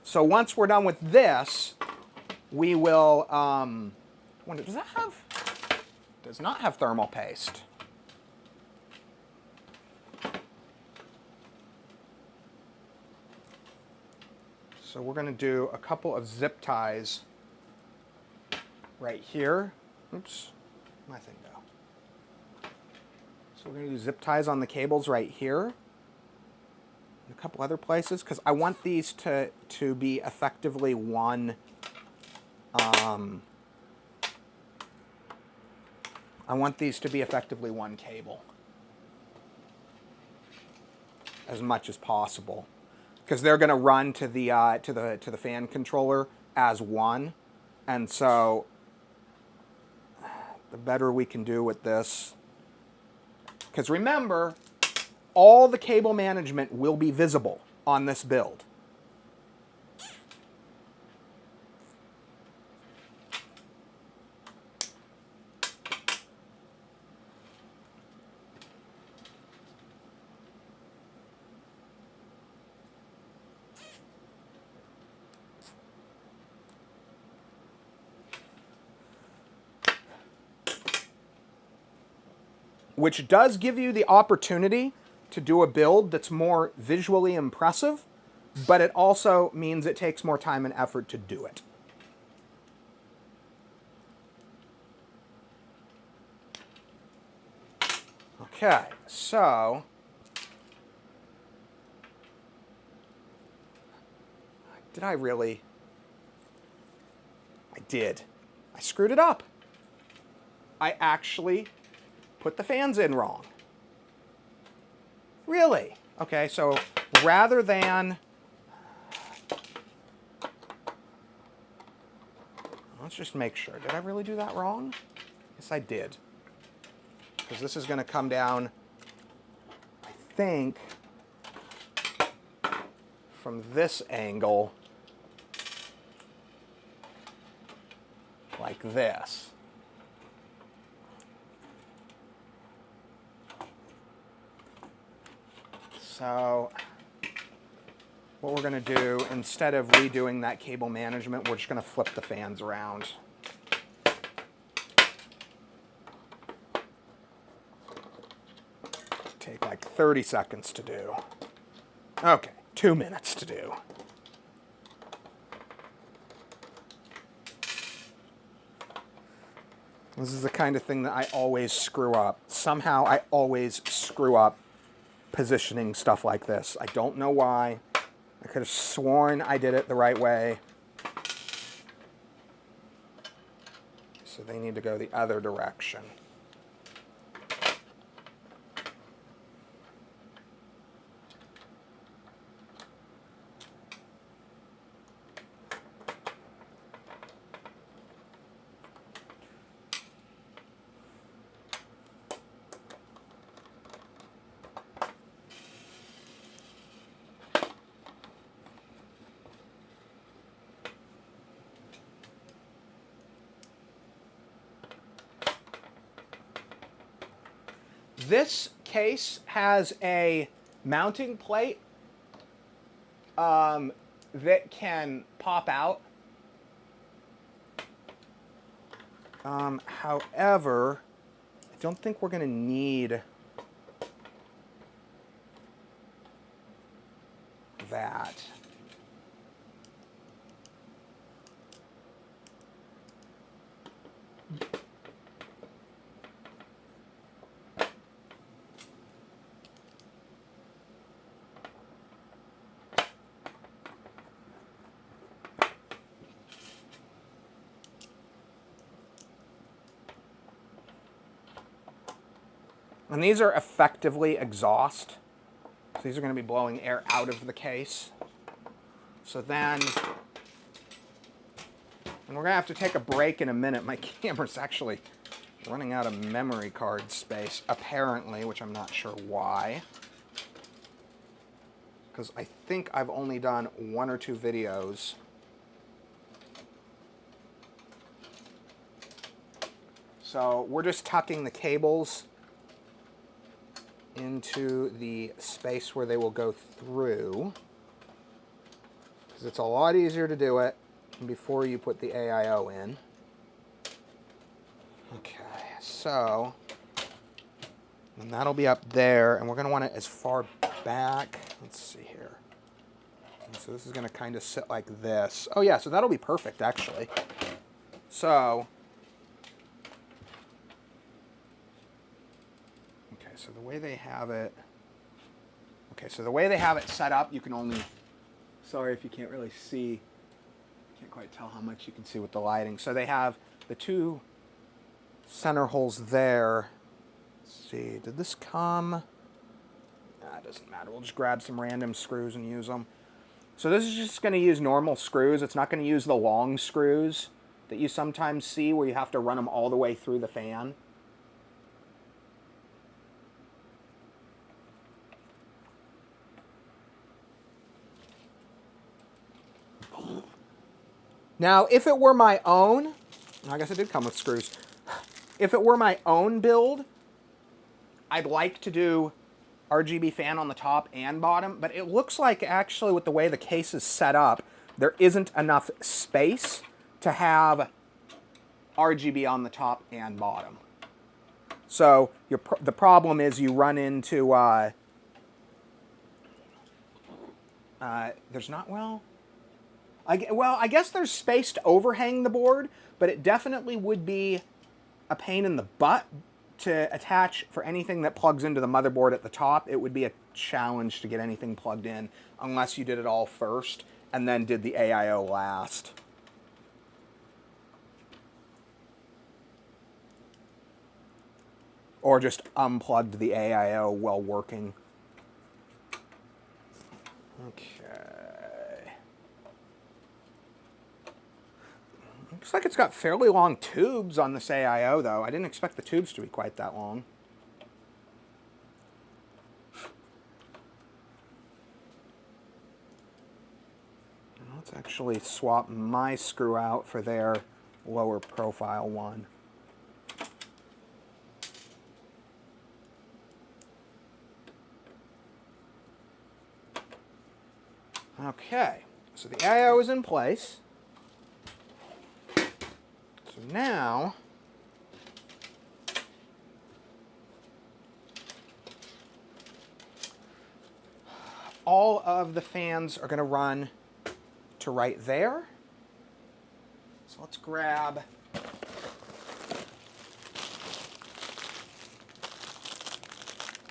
So once we're done with this, we will, does that have, does not have thermal paste. So we're going to do a couple of zip ties right here. Oops, my thing go. So we're going to do zip ties on the cables right here. And a couple other places, because I want these to be effectively one. I want these to be effectively one cable as much as possible, because they're going to run to the fan controller as one, and so the better we can do with this, because remember, all the cable management will be visible on this build. Which does give you the opportunity to do a build that's more visually impressive, but it also means it takes more time and effort to do it. Okay, so did I really? I did. I screwed it up. I actually put the fans in wrong. Really? Okay, so rather than, let's just make sure. Did I really do that wrong? Yes, I did. Because this is going to come down, I think, from this angle, like this. So what we're going to do, instead of redoing that cable management, we're just going to flip the fans around. Take like 30 seconds to do. Okay, 2 minutes to do. This is the kind of thing that I always screw up. Somehow I always screw up positioning stuff like this. I don't know why. I could have sworn I did it the right way. So they need to go the other direction. This case has a mounting plate that can pop out. However, I don't think we're going to need that. And these are effectively exhaust. So these are going to be blowing air out of the case. So then, and we're going to have to take a break in a minute. My camera's actually running out of memory card space, apparently, which I'm not sure why. Because I think I've only done 1 or 2 videos. So we're just tucking the cables into the space where they will go through, because it's a lot easier to do it before you put the AIO in. Okay, so, and that'll be up there, and we're going to want it as far back. Let's see here. And so this is going to kind of sit like this. Oh yeah, so that'll be perfect actually. So, so the way they have it, okay, so the way they have it set up, you can only, sorry if you can't really see, can't quite tell how much you can see with the lighting. So they have the 2 center holes there. Let's see, did this come? Nah, it doesn't matter. We'll just grab some random screws and use them. So this is just going to use normal screws. It's not going to use the long screws that you sometimes see where you have to run them all the way through the fan. Now, if it were my own, I guess it did come with screws. If it were my own build, I'd like to do RGB fan on the top and bottom, but it looks like actually with the way the case is set up, there isn't enough space to have RGB on the top and bottom. So the problem is you run into, there's not, well, I guess there's space to overhang the board, but it definitely would be a pain in the butt to attach for anything that plugs into the motherboard at the top. It would be a challenge to get anything plugged in unless you did it all first and then did the AIO last. Or just unplugged the AIO while working. Okay. Looks like it's got fairly long tubes on this AIO, though. I didn't expect the tubes to be quite that long. Let's actually swap my screw out for their lower profile one. Okay, so the AIO is in place. So now, all of the fans are going to run to right there. So let's grab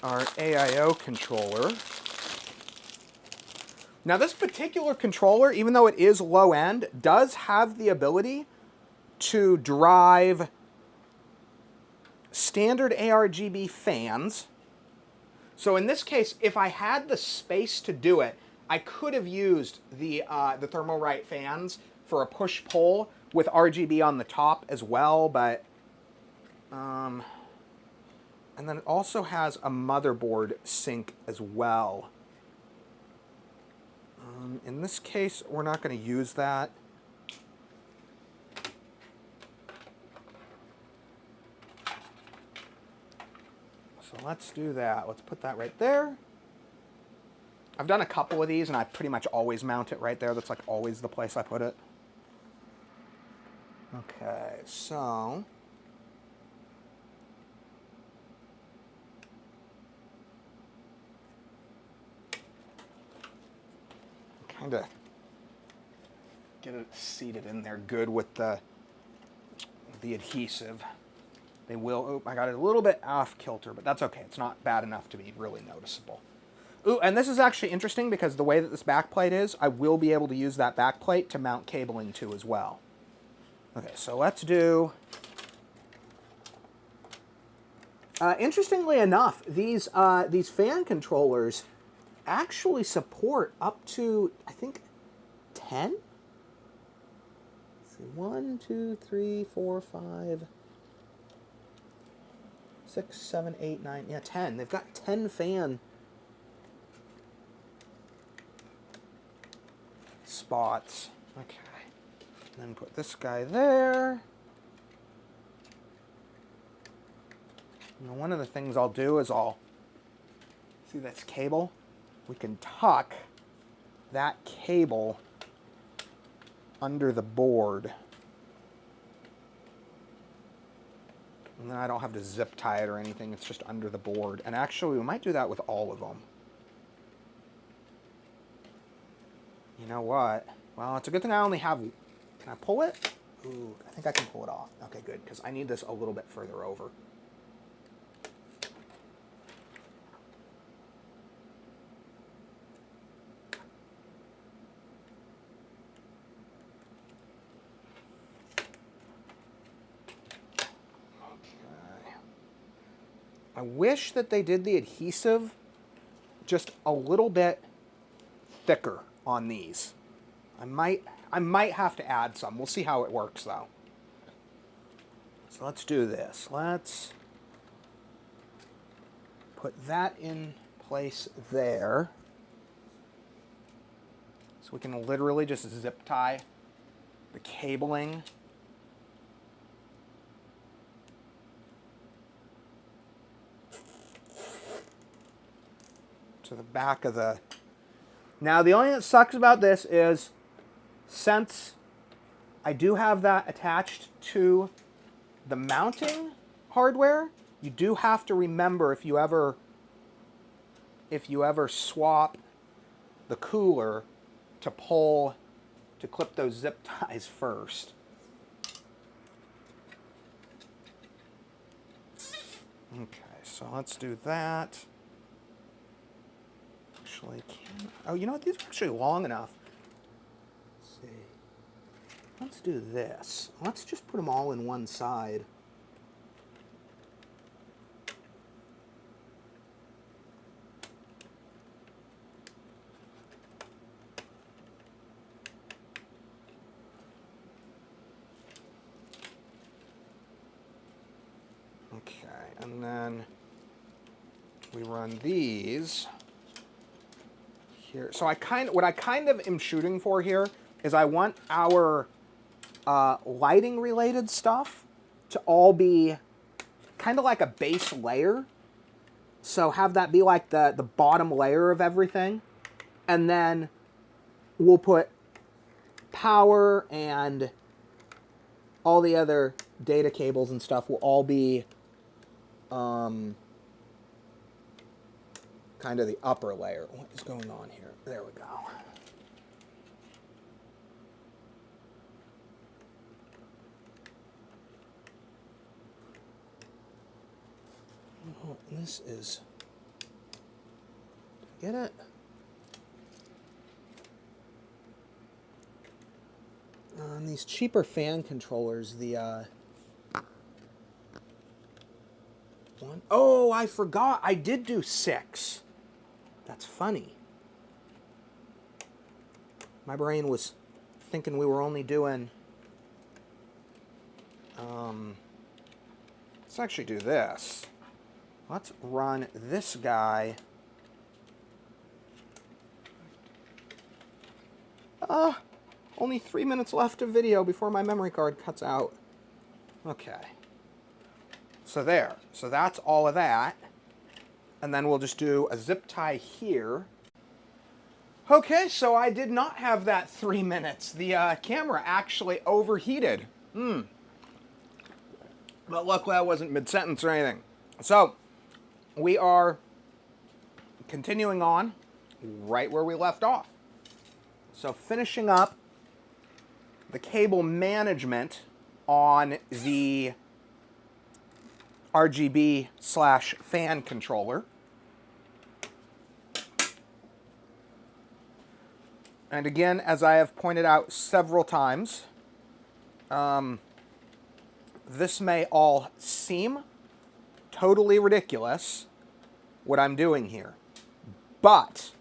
our AIO controller. Now this particular controller, even though it is low end, does have the ability to drive standard ARGB fans. So in this case, if I had the space to do it, I could have used the Thermalright fans for a push-pull with RGB on the top as well, but and then it also has a motherboard sync as well. In this case, we're not going to use that. So let's do that. Let's put that right there. I've done a couple of these, and I pretty much always mount it right there. That's like always the place I put it. Okay, so kind of get it seated in there good with the adhesive. They will, oh, I got it a little bit off kilter, but that's okay. It's not bad enough to be really noticeable. Ooh, and this is actually interesting because the way that this backplate is, I will be able to use that backplate to mount cabling to as well. Okay, so let's do... interestingly enough, these fan controllers actually support up to, I think, 10? Let's see, 1, 2, 3, 4, 5, 6, 7, 8, 9, yeah, 10. They've got 10 fan spots. Okay. And then put this guy there. Now, one of the things I'll do is I'll see this cable. We can tuck that cable under the board. And then I don't have to zip tie it or anything. It's just under the board. And actually, we might do that with all of them. You know what? Well, it's a good thing I only have... Can I pull it? Ooh, I think I can pull it off. Okay, good, because I need this a little bit further over. I wish that they did the adhesive just a little bit thicker on these. I might have to add some. We'll see how it works though. So let's do this. Let's put that in place there. So we can literally just zip tie the cabling to the back of the... Now, the only thing that sucks about this is, since I do have that attached to the mounting hardware, you do have to remember if you ever swap the cooler to clip those zip ties first. Okay, so let's do that. Actually, oh, you know what? These are actually long enough. Let's see. Let's do this. Let's just put them all in one side. Okay, and then we run these here. So what I kind of am shooting for here is I want our lighting related stuff to all be kind of like a base layer. So have that be like the bottom layer of everything. And then we'll put power and all the other data cables and stuff will all be kind of the upper layer. What is going on here? There we go. Oh, this is Get it? On these cheaper fan controllers, the one, oh, I forgot. I did do 6. That's funny. My brain was thinking we were only doing... let's actually do this. Let's run this guy. Only 3 minutes left of video before my memory card cuts out. Okay. So there. So that's all of that. And then we'll just do a zip tie here. Okay, so I did not have that 3 minutes. The camera actually overheated. But luckily I wasn't mid-sentence or anything. So, we are continuing on right where we left off. So finishing up the cable management on the RGB/fan controller. And again, as I have pointed out several times, this may all seem totally ridiculous, what I'm doing here. But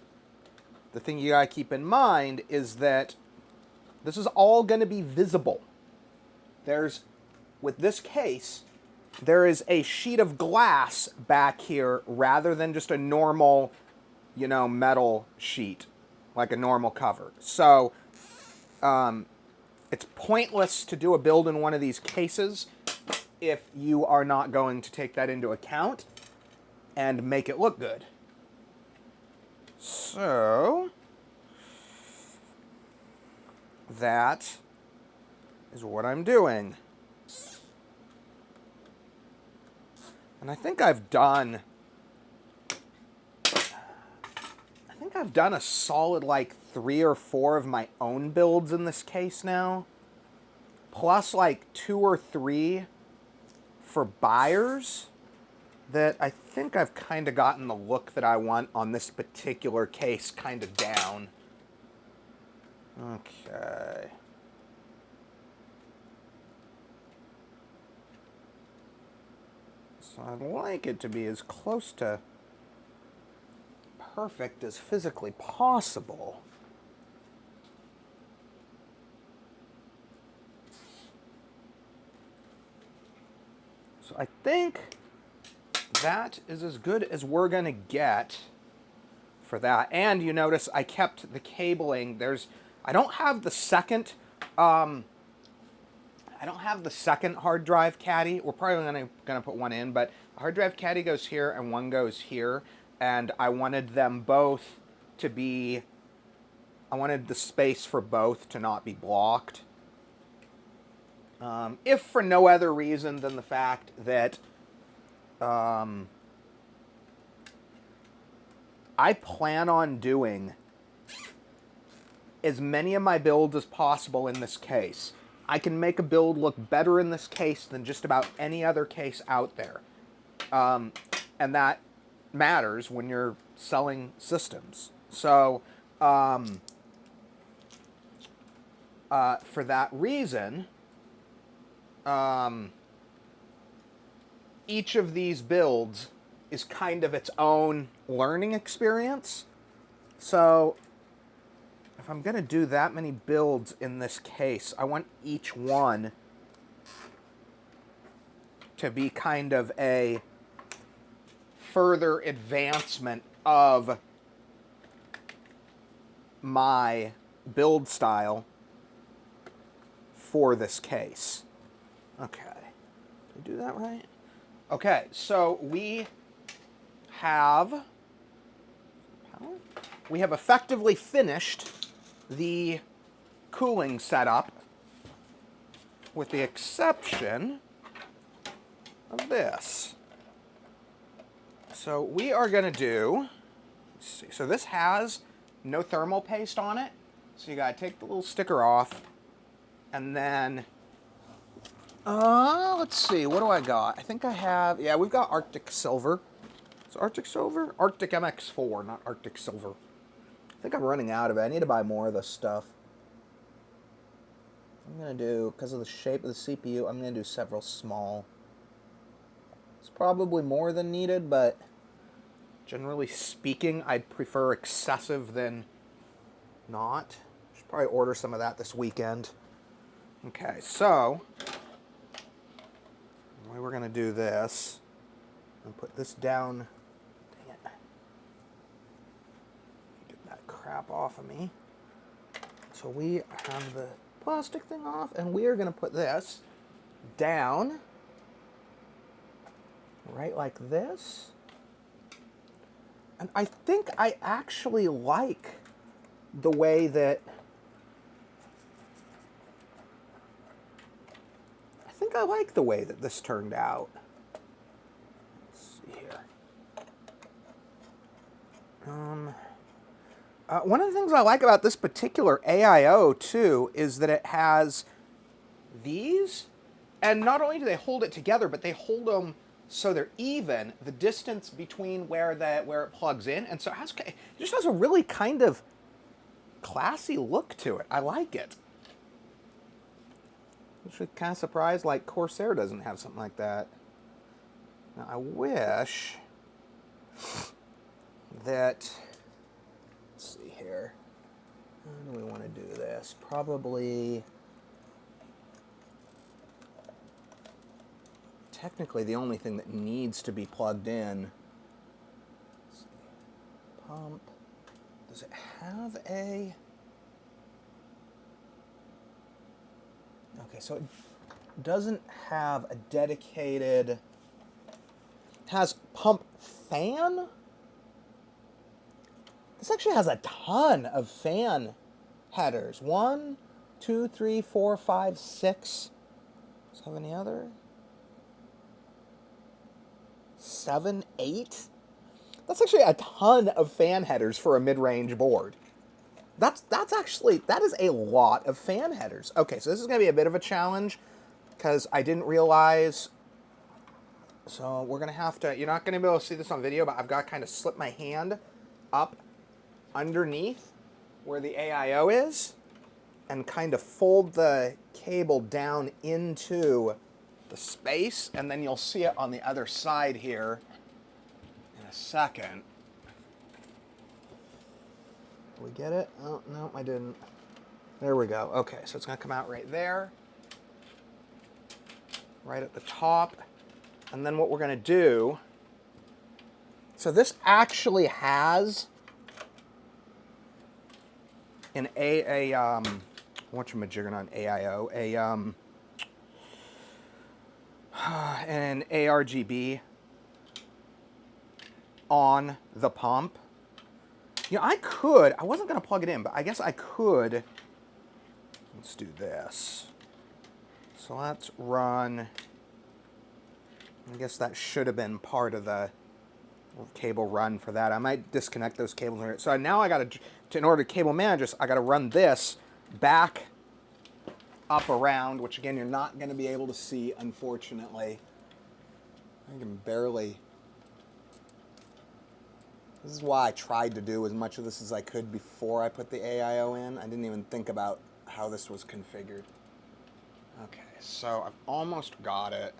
the thing you gotta keep in mind is that this is all gonna be visible. With this case, there is a sheet of glass back here rather than just a normal, metal sheet, like a normal cover. So, it's pointless to do a build in one of these cases if you are not going to take that into account and make it look good. So, that is what I'm doing. And I think I've done a solid like 3 or 4 of my own builds in this case now. Plus like 2 or 3 for buyers that I think I've kind of gotten the look that I want on this particular case kind of down. Okay. So I'd like it to be as close to perfect as physically possible. So I think that is as good as we're gonna get for that. And you notice I kept the cabling. I don't have the second hard drive caddy. We're probably gonna put one in, but a hard drive caddy goes here and one goes here. And I wanted them both to be, I wanted the space for both to not be blocked. If for no other reason than the fact that I plan on doing as many of my builds as possible in this case. I can make a build look better in this case than just about any other case out there. And that matters when you're selling systems. So, for that reason, each of these builds is kind of its own learning experience. So, if I'm going to do that many builds in this case, I want each one to be kind of a further advancement of my build style for this case. Okay. Did I do that right? Okay, so we have effectively finished the cooling setup with the exception of this. So we are going to do, let's see, so this has no thermal paste on it. So you got to take the little sticker off. And then, let's see, what do I got? I think I have, yeah, we've got Arctic Silver. Is Arctic Silver? Arctic MX4, not Arctic Silver. I think I'm running out of it. I need to buy more of this stuff. I'm going to do, because of the shape of the CPU, I'm going to do several small. It's probably more than needed, but generally speaking, I'd prefer excessive than not. Should probably order some of that this weekend. Okay, so the way we're going to do this, and put this down. Dang it. Get that crap off of me. So we have the plastic thing off, and we are going to put this down right like this. And I think I actually like the way that this turned out. Let's see here. One of the things I like about this particular AIO too is that it has these, and not only do they hold it together, but they hold them so they're even, the distance between where it plugs in, and so it just has a really kind of classy look to it. I like it. I'm actually kind of surprised like Corsair doesn't have something like that. Now I wish that, let's see here, how do we want to do this? Probably, technically the only thing that needs to be plugged in, let's see, pump, does it have a, okay, so it doesn't have a dedicated, it has pump fan? This actually has a ton of fan headers. 1, 2, 3, 4, 5, 6. Does it have any other? 7, 8? That's actually a ton of fan headers for a mid-range board. That is a lot of fan headers. Okay, so this is going to be a bit of a challenge because I didn't realize. So we're going to have to, you're not going to be able to see this on video, but I've got to kind of slip my hand up underneath where the AIO is and kind of fold the cable down into the space, and then you'll see it on the other side here in a second. Did we get it? Oh, no, I didn't. There we go. Okay, so it's going to come out right there, right at the top. And then what we're going to do, so this actually has an whatchamajigger, AIO, an ARGB on the pump. You know, I wasn't going to plug it in, but I guess I could. Let's do this. So let's run, I guess that should have been part of the cable run for that. I might disconnect those cables. So now I got to, in order to cable manage this, I got to run this back up around, which again, you're not going to be able to see, unfortunately. I can barely. This is why I tried to do as much of this as I could before I put the AIO in. I didn't even think about how this was configured. Okay, so I've almost got it.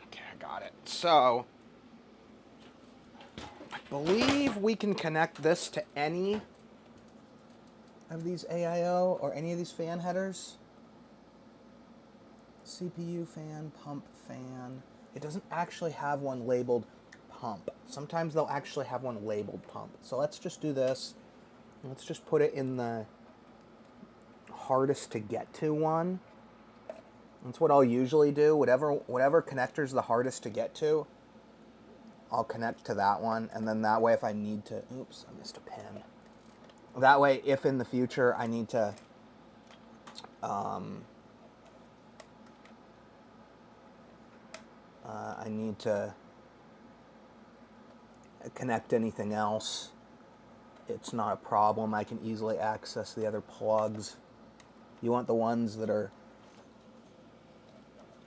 Okay, I got it. So I believe we can connect this to any of these AIO or any of these fan headers. CPU fan, pump fan. It doesn't actually have one labeled pump. Sometimes they'll actually have one labeled pump. So let's just do this. Let's just put it in the hardest to get to one. That's what I'll usually do. Whatever connector's the hardest to get to, I'll connect to that one. And then that way if I need to, oops, I missed a pin. That way if in the future I need to connect anything else, it's not a problem. I can easily access the other plugs. You want the ones that are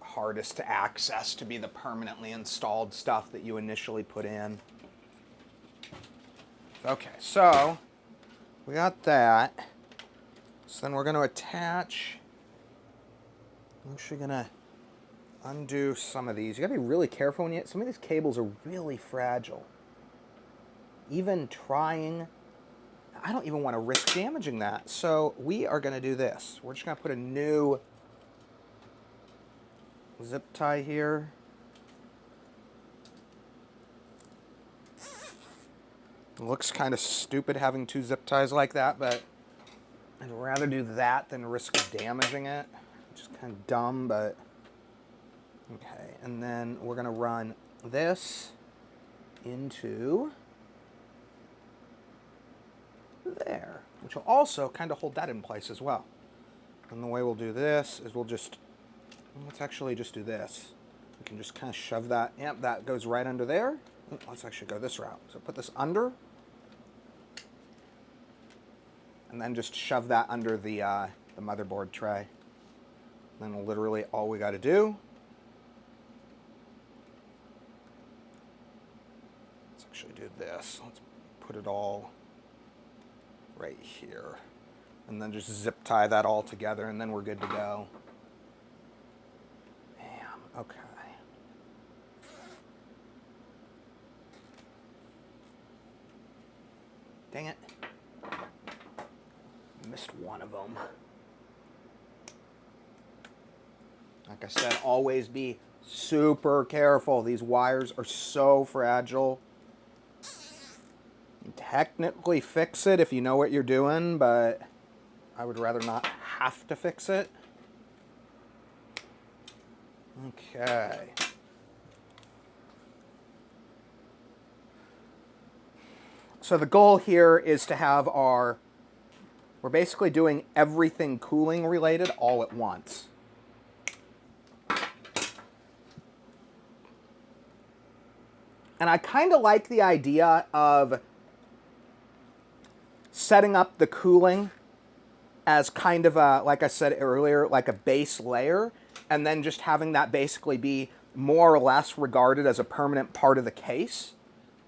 hardest to access to be the permanently installed stuff that you initially put in. Okay, so we got that. So then we're going to attach. I'm actually going to undo some of these. You got to be really careful when some of these cables are really fragile. Even trying, I don't even want to risk damaging that. So we are going to do this. We're just going to put a new zip tie here. It looks kind of stupid having two zip ties like that, but I'd rather do that than risk damaging it. Which is kind of dumb, but okay. And then we're going to run this into there, which will also kind of hold that in place as well. And the way we'll do this is let's actually just do this. We can just kind of shove that. Yep, that goes right under there. Let's actually go this route. So put this under, and then just shove that under the motherboard tray. And then literally all we got to do, let's actually do this. Let's put it all right here, and then just zip tie that all together, and then we're good to go. Bam. Okay. Dang it. Missed one of them. Like I said, always be super careful. These wires are so fragile. You technically fix it if you know what you're doing, but I would rather not have to fix it. Okay. So the goal here is to have we're basically doing everything cooling related all at once. And I kind of like the idea of setting up the cooling as kind of a, like I said earlier, like a base layer, and then just having that basically be more or less regarded as a permanent part of the case,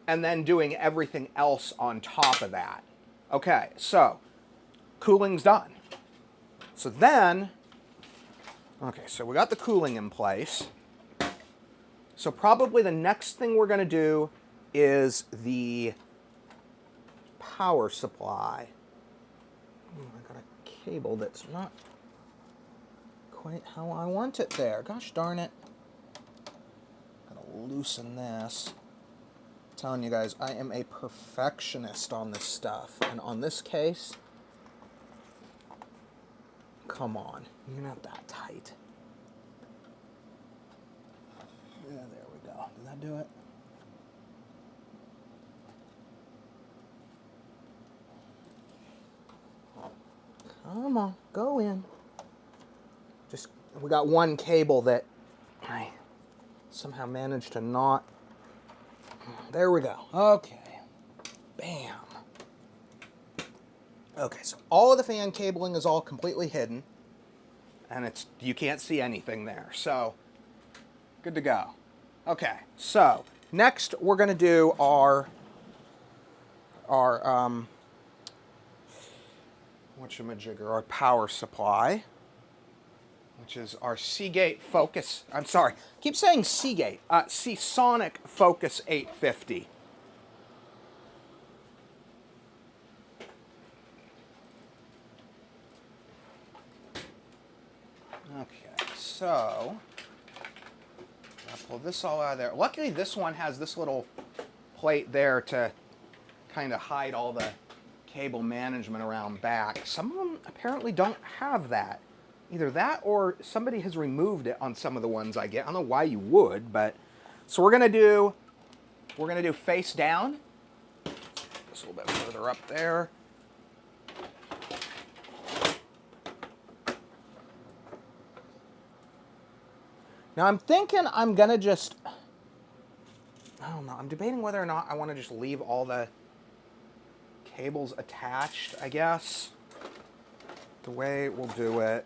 and then doing everything else on top of that. Okay, so cooling's done. So then, okay, so we got the cooling in place. So probably the next thing we're going to do is the power supply. I got a cable that's not quite how I want it there. Gosh darn it. Gotta loosen this. I'm telling you guys, I am a perfectionist on this stuff. And on this case, come on, you're not that tight. Yeah, there we go. Did that do it? Come on, go in. Just, we got one cable that I somehow managed to not. There we go. Okay. Bam. Okay, so all of the fan cabling is all completely hidden, and you can't see anything there. So, good to go. Okay, so next we're going to do our whatchamajigger, our power supply, which is our Seagate Focus. I'm sorry, keep saying Seagate. Seasonic Focus 850. Okay, so I'll pull this all out of there. Luckily, this one has this little plate there to kind of hide all the cable management around back. Some of them apparently don't have that. Either that or somebody has removed it on some of the ones I get. I don't know why you would, but so we're gonna do face down. Just a little bit further up there. Now I'm thinking I'm gonna just, I don't know, I'm debating whether or not I want to just leave all the cables attached, I guess. The way we'll do it.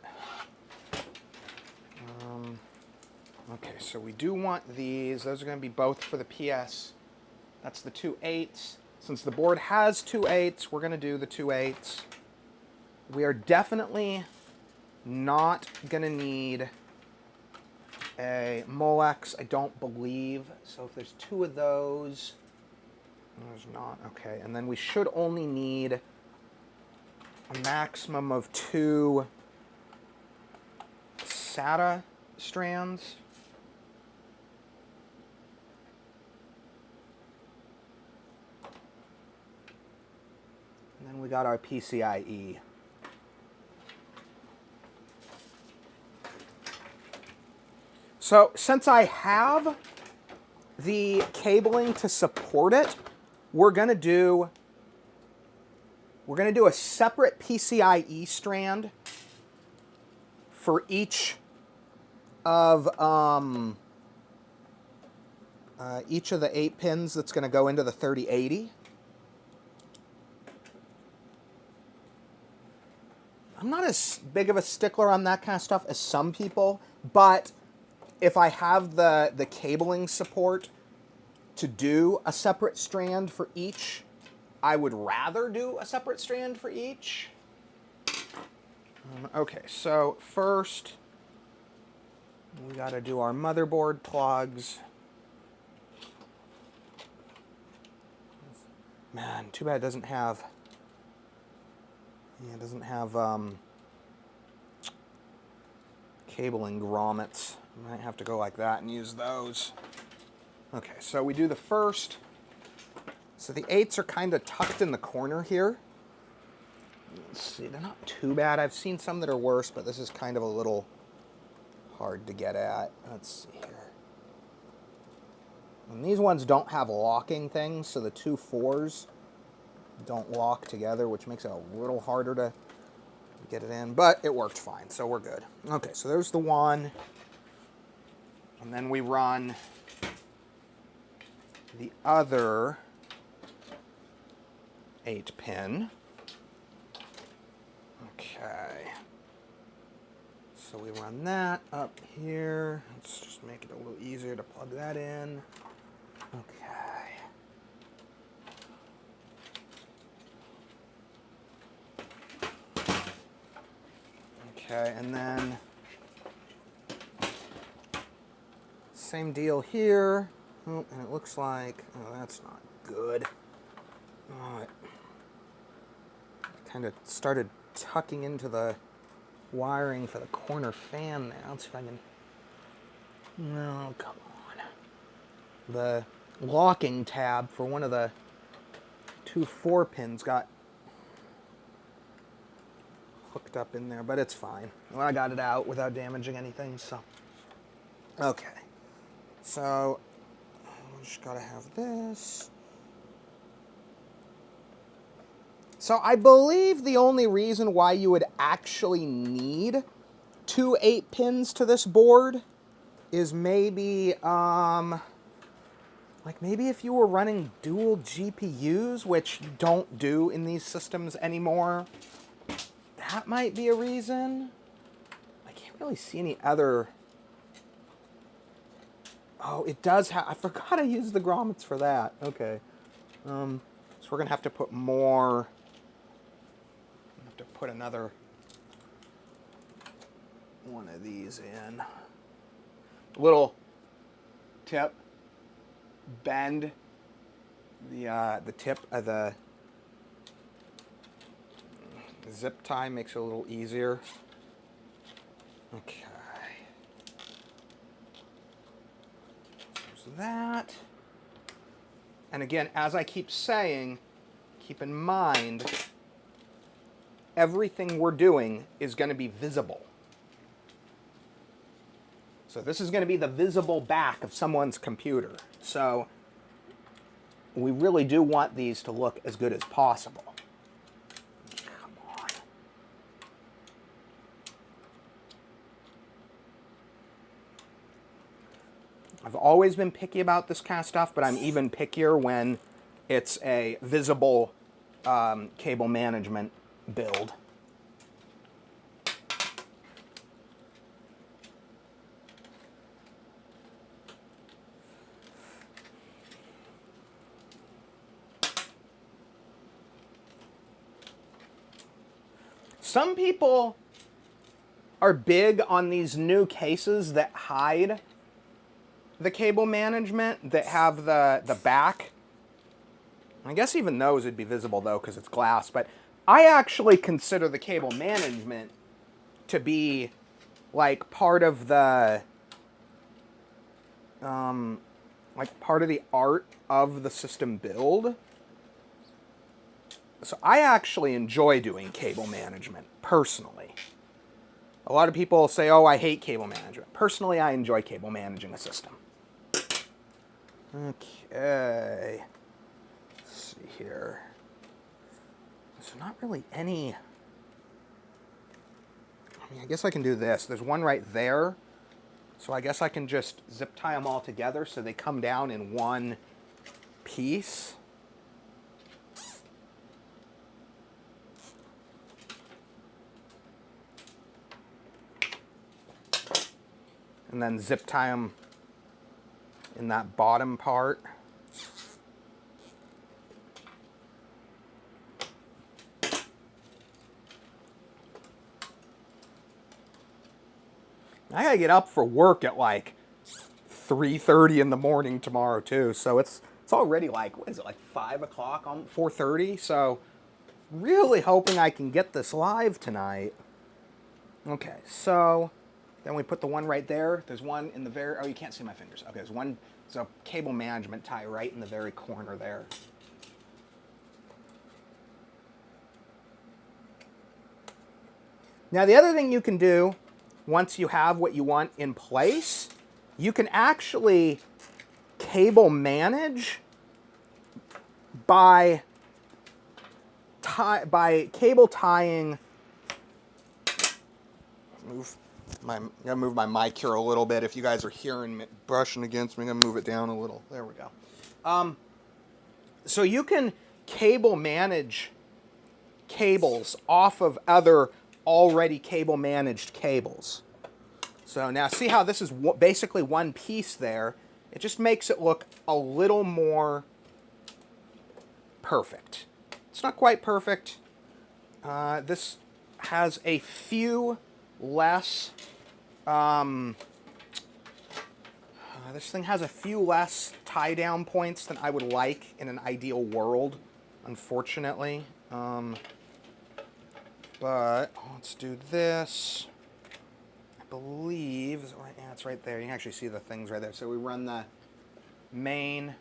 Okay, so we do want these. Those are going to be both for the PS. That's the 2 8s. Since the board has 2/8, we're going to do the 2/8. We are definitely not going to need a Molex, I don't believe. So if there's 2 of those, there's not. Okay, and then we should only need a maximum of 2 SATA strands. And then we got our PCIe. So since I have the cabling to support it, we're going to do a separate PCIe strand for each of the 8 pins that's going to go into the 3080. I'm not as big of a stickler on that kind of stuff as some people, but if I have the cabling support to do a separate strand for each, I would rather do a separate strand for each. Okay, so first we got to do our motherboard plugs. Man, too bad it doesn't have. Yeah, it doesn't have cabling grommets. Might have to go like that and use those. Okay, so we do the first. So the 8s are kind of tucked in the corner here. Let's see, they're not too bad. I've seen some that are worse, but this is kind of a little hard to get at. Let's see here. And these ones don't have locking things, so the 2 4s don't lock together, which makes it a little harder to get it in, but it worked fine, so we're good. Okay, so there's the one. And then we run the other 8 pin. Okay. So we run that up here. Let's just make it a little easier to plug that in. Okay. Okay, and then same deal here. Oh, and it looks like, oh, that's not good. Oh, it kind of started tucking into the wiring for the corner fan there. Let's see if I can. No, come on. The locking tab for one of the 2 4 pins got hooked up in there, but it's fine. Well, I got it out without damaging anything, so. Okay. So, we just gotta have this. So I believe the only reason why you would actually need 2 8 pins to this board is maybe, like maybe if you were running dual GPUs, which you don't do in these systems anymore, that might be a reason. I can't really see any other. Oh, it does have, I forgot I used the grommets for that. Okay. So we're gonna have to put more. To put another one of these in. Little tip, bend the tip of the zip tie, makes it a little easier. Okay. There's that. And again, as I keep saying, keep in mind, everything we're doing is going to be visible. So this is going to be the visible back of someone's computer. So we really do want these to look as good as possible. Come on. I've always been picky about this kind of stuff, but I'm even pickier when it's a visible cable management build. Some people are big on these new cases that hide the cable management, that have the back. I guess even those would be visible though because it's glass, but I actually consider the cable management to be like part of the part of the art of the system build. So I actually enjoy doing cable management personally. A lot of people say, "Oh, I hate cable management." Personally, I enjoy cable managing a system. Okay. Let's see here. So not really any... I mean, I guess I can do this. There's one right there. So I guess I can just zip tie them all together so they come down in one piece. And then zip tie them in that bottom part. I gotta get up for work at like 3:30 in the morning tomorrow too, so it's already like, what is it, like 5 o'clock, 4:30, so really hoping I can get this live tonight. Okay, so then we put the one right there. There's one in the very, oh, you can't see my fingers. Okay, there's one, there's a cable management tie right in the very corner there. Now the other thing you can do, once you have what you want in place, you can actually cable manage by cable tying. I'm gonna move my mic here a little bit. If you guys are hearing me brushing against me, I'm gonna move it down a little. There we go. So you can cable manage cables off of other already cable managed cables. So now see how this is basically one piece there. It just makes it look a little more perfect. It's not quite perfect. This has a few less, this thing has a few less tie down points than I would like in an ideal world, unfortunately. But let's do this. I believe, yeah, it's right there. You can actually see the things right there. So we run the main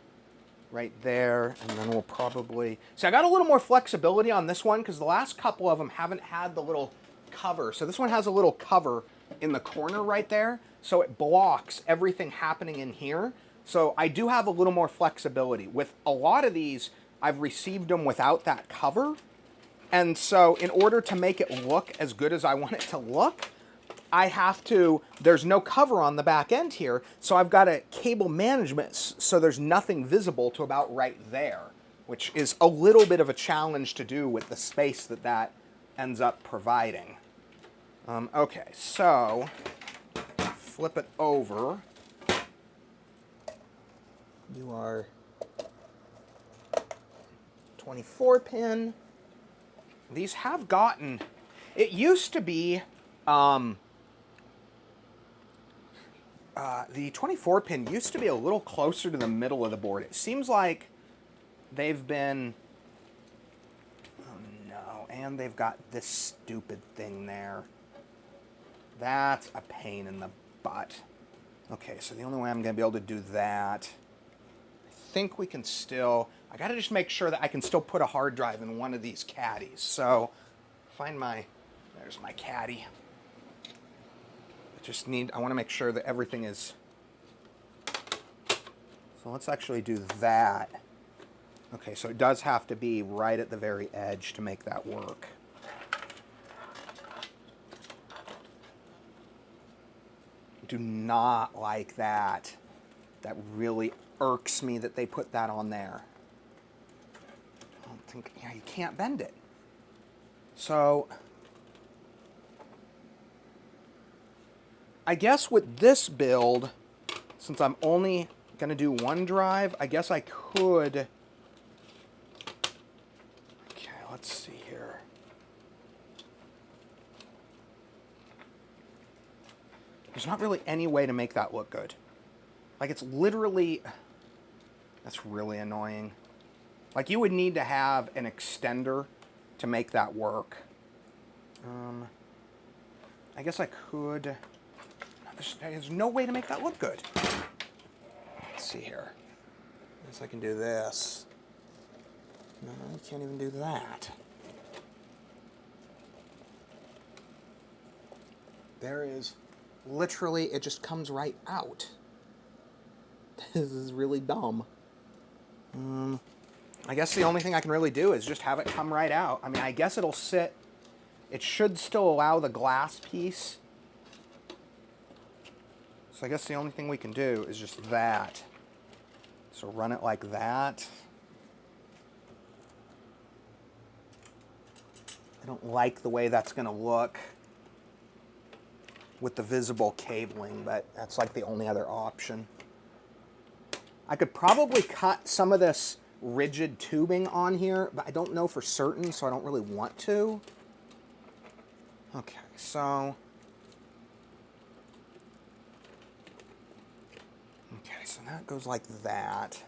right there, and then we'll probably... So I got a little more flexibility on this one because the last couple of them haven't had the little cover. So this one has a little cover in the corner right there, so it blocks everything happening in here. So I do have a little more flexibility. With a lot of these, I've received them without that cover. And so in order to make it look as good as I want it to look, I have to, there's no cover on the back end here, so I've got a cable management so there's nothing visible to about right there, which is a little bit of a challenge to do with the space that that ends up providing. Okay, so flip it over. You are 24 pin. These have gotten, it used to be, the 24 pin used to be a little closer to the middle of the board. It seems like they've been, oh no, and they've got this stupid thing there. That's a pain in the butt. Okay, so the only way I'm going to be able to do that, I think we can still, I got to just make sure that I can still put a hard drive in one of these caddies. So, find my, there's my caddy. I want to make sure that everything is, so let's actually do that. Okay, so it does have to be right at the very edge to make that work. Do not like that. That really irks me that they put that on there. I don't think, yeah, you can't bend it. So, I guess with this build, since I'm only going to do one drive, I guess I could... Okay, let's see here. There's not really any way to make that look good. Like, it's literally... That's really annoying. Like, you would need to have an extender to make that work. I guess I could... There's no way to make that look good. Let's see here. I guess I can do this. No, you can't even do that. There is literally, it just comes right out. This is really dumb. I guess the only thing I can really do is just have it come right out. I mean, I guess it'll sit, it should still allow the glass piece. So I guess the only thing we can do is just that. So run it like that. I don't like the way that's going to look with the visible cabling, but that's like the only other option. I could probably cut some of this rigid tubing on here, but I don't know for certain, so I don't really want to. Okay, so... Okay, so that goes like that.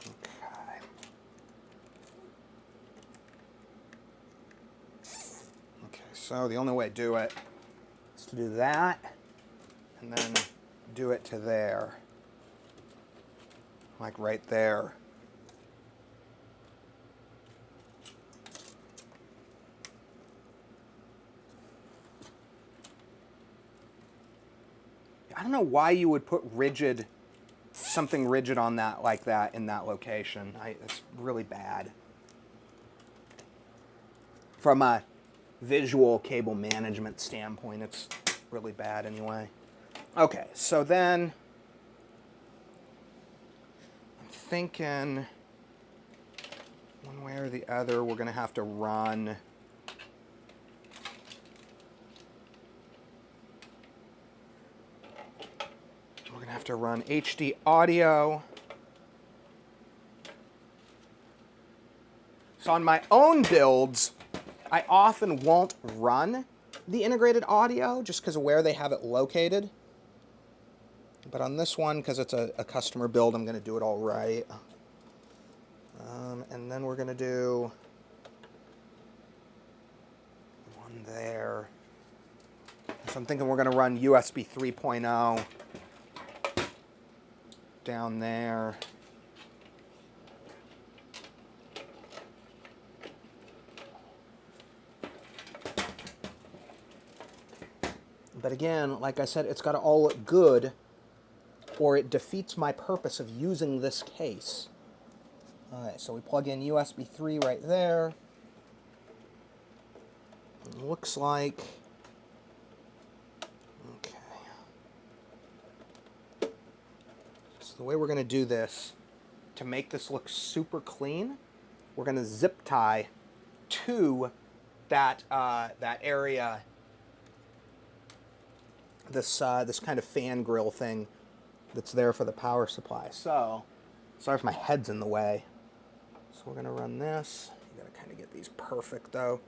Okay. Okay, so the only way to do it is to do that, and then do it to there. Like right there. I don't know why you would put something rigid on that like that in that location. It's really bad. From a visual cable management standpoint, it's really bad anyway. Okay, so then I'm thinking one way or the other we're going to have to run HD audio. So on my own builds, I often won't run the integrated audio just because of where they have it located. But on this one, because it's a customer build, I'm going to do it all right. And then we're going to do one there. So I'm thinking we're going to run USB 3.0 down there. But again, like I said, it's got to all look good or it defeats my purpose of using this case. Alright, so we plug in USB 3 right there. It looks like... Okay. So the way we're going to do this, to make this look super clean, we're going to zip tie to that area, this kind of fan grill thing that's there for the power supply. So, sorry if my head's in the way. So we're gonna run this. You gotta kind of get these perfect though.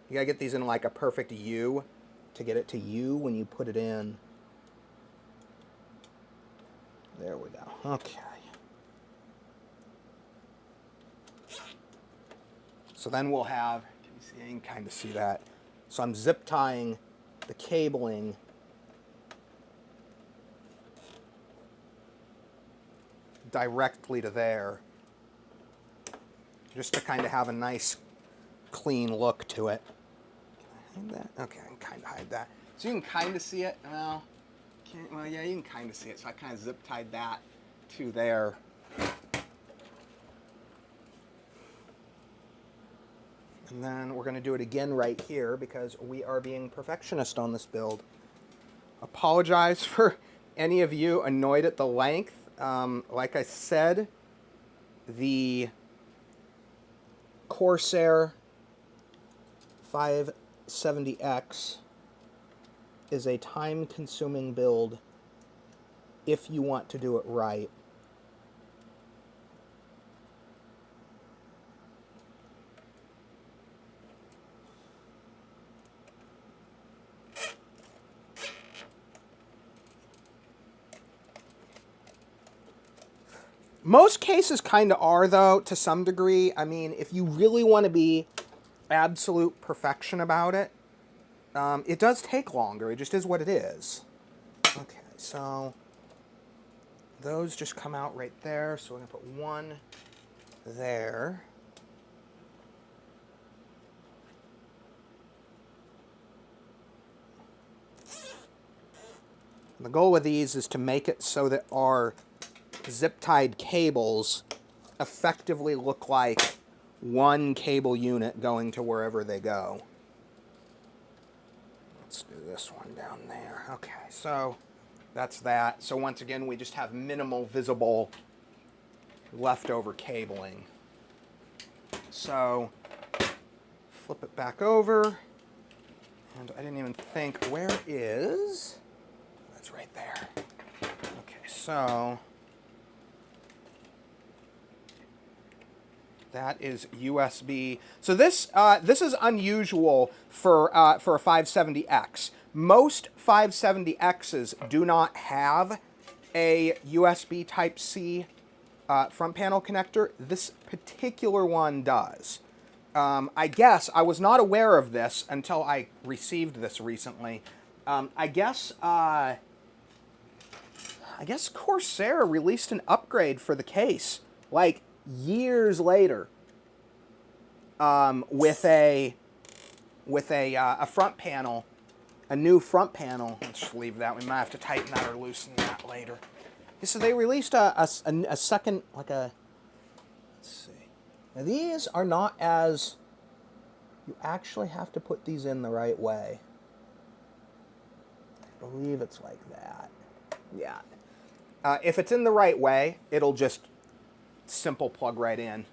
You gotta get these in like a perfect U to get it to U when you put it in. There we go. Okay. So then we'll have, can you see, you can kind of see that. So I'm zip tying the cabling directly to there, just to kind of have a nice clean look to it. Can I hide that? Okay, I can kind of hide that. So you can kind of see it. Well, yeah, you can kind of see it. So I kind of zip tied that to there. And then we're going to do it again right here because we are being perfectionist on this build. Apologize for any of you annoyed at the length. Like I said, the Corsair 570X is a time-consuming build if you want to do it right. Most cases kind of are, though, to some degree. I mean, if you really want to be absolute perfection about it, it does take longer. It just is what it is. Okay, so those just come out right there. So we're going to put one there. And the goal of these is to make it so that our zip-tied cables effectively look like one cable unit going to wherever they go. Let's do this one down there. Okay, so that's that. So once again, we just have minimal visible leftover cabling. So flip it back over. And I didn't even think, where is... That's right there. Okay, so that is USB. So this is unusual for a 570X. Most 570Xs do not have a USB Type-C front panel connector. This particular one does. I guess I was not aware of this until I received this recently. I guess Corsair released an upgrade for the case, like years later, with a front panel, a new front panel. Let's just leave that. We might have to tighten that or loosen that later. So they released a second, like a. Let's see. Now these are not as. You actually have to put these in the right way. I believe it's like that. Yeah. If it's in the right way, it'll just simple plug right in.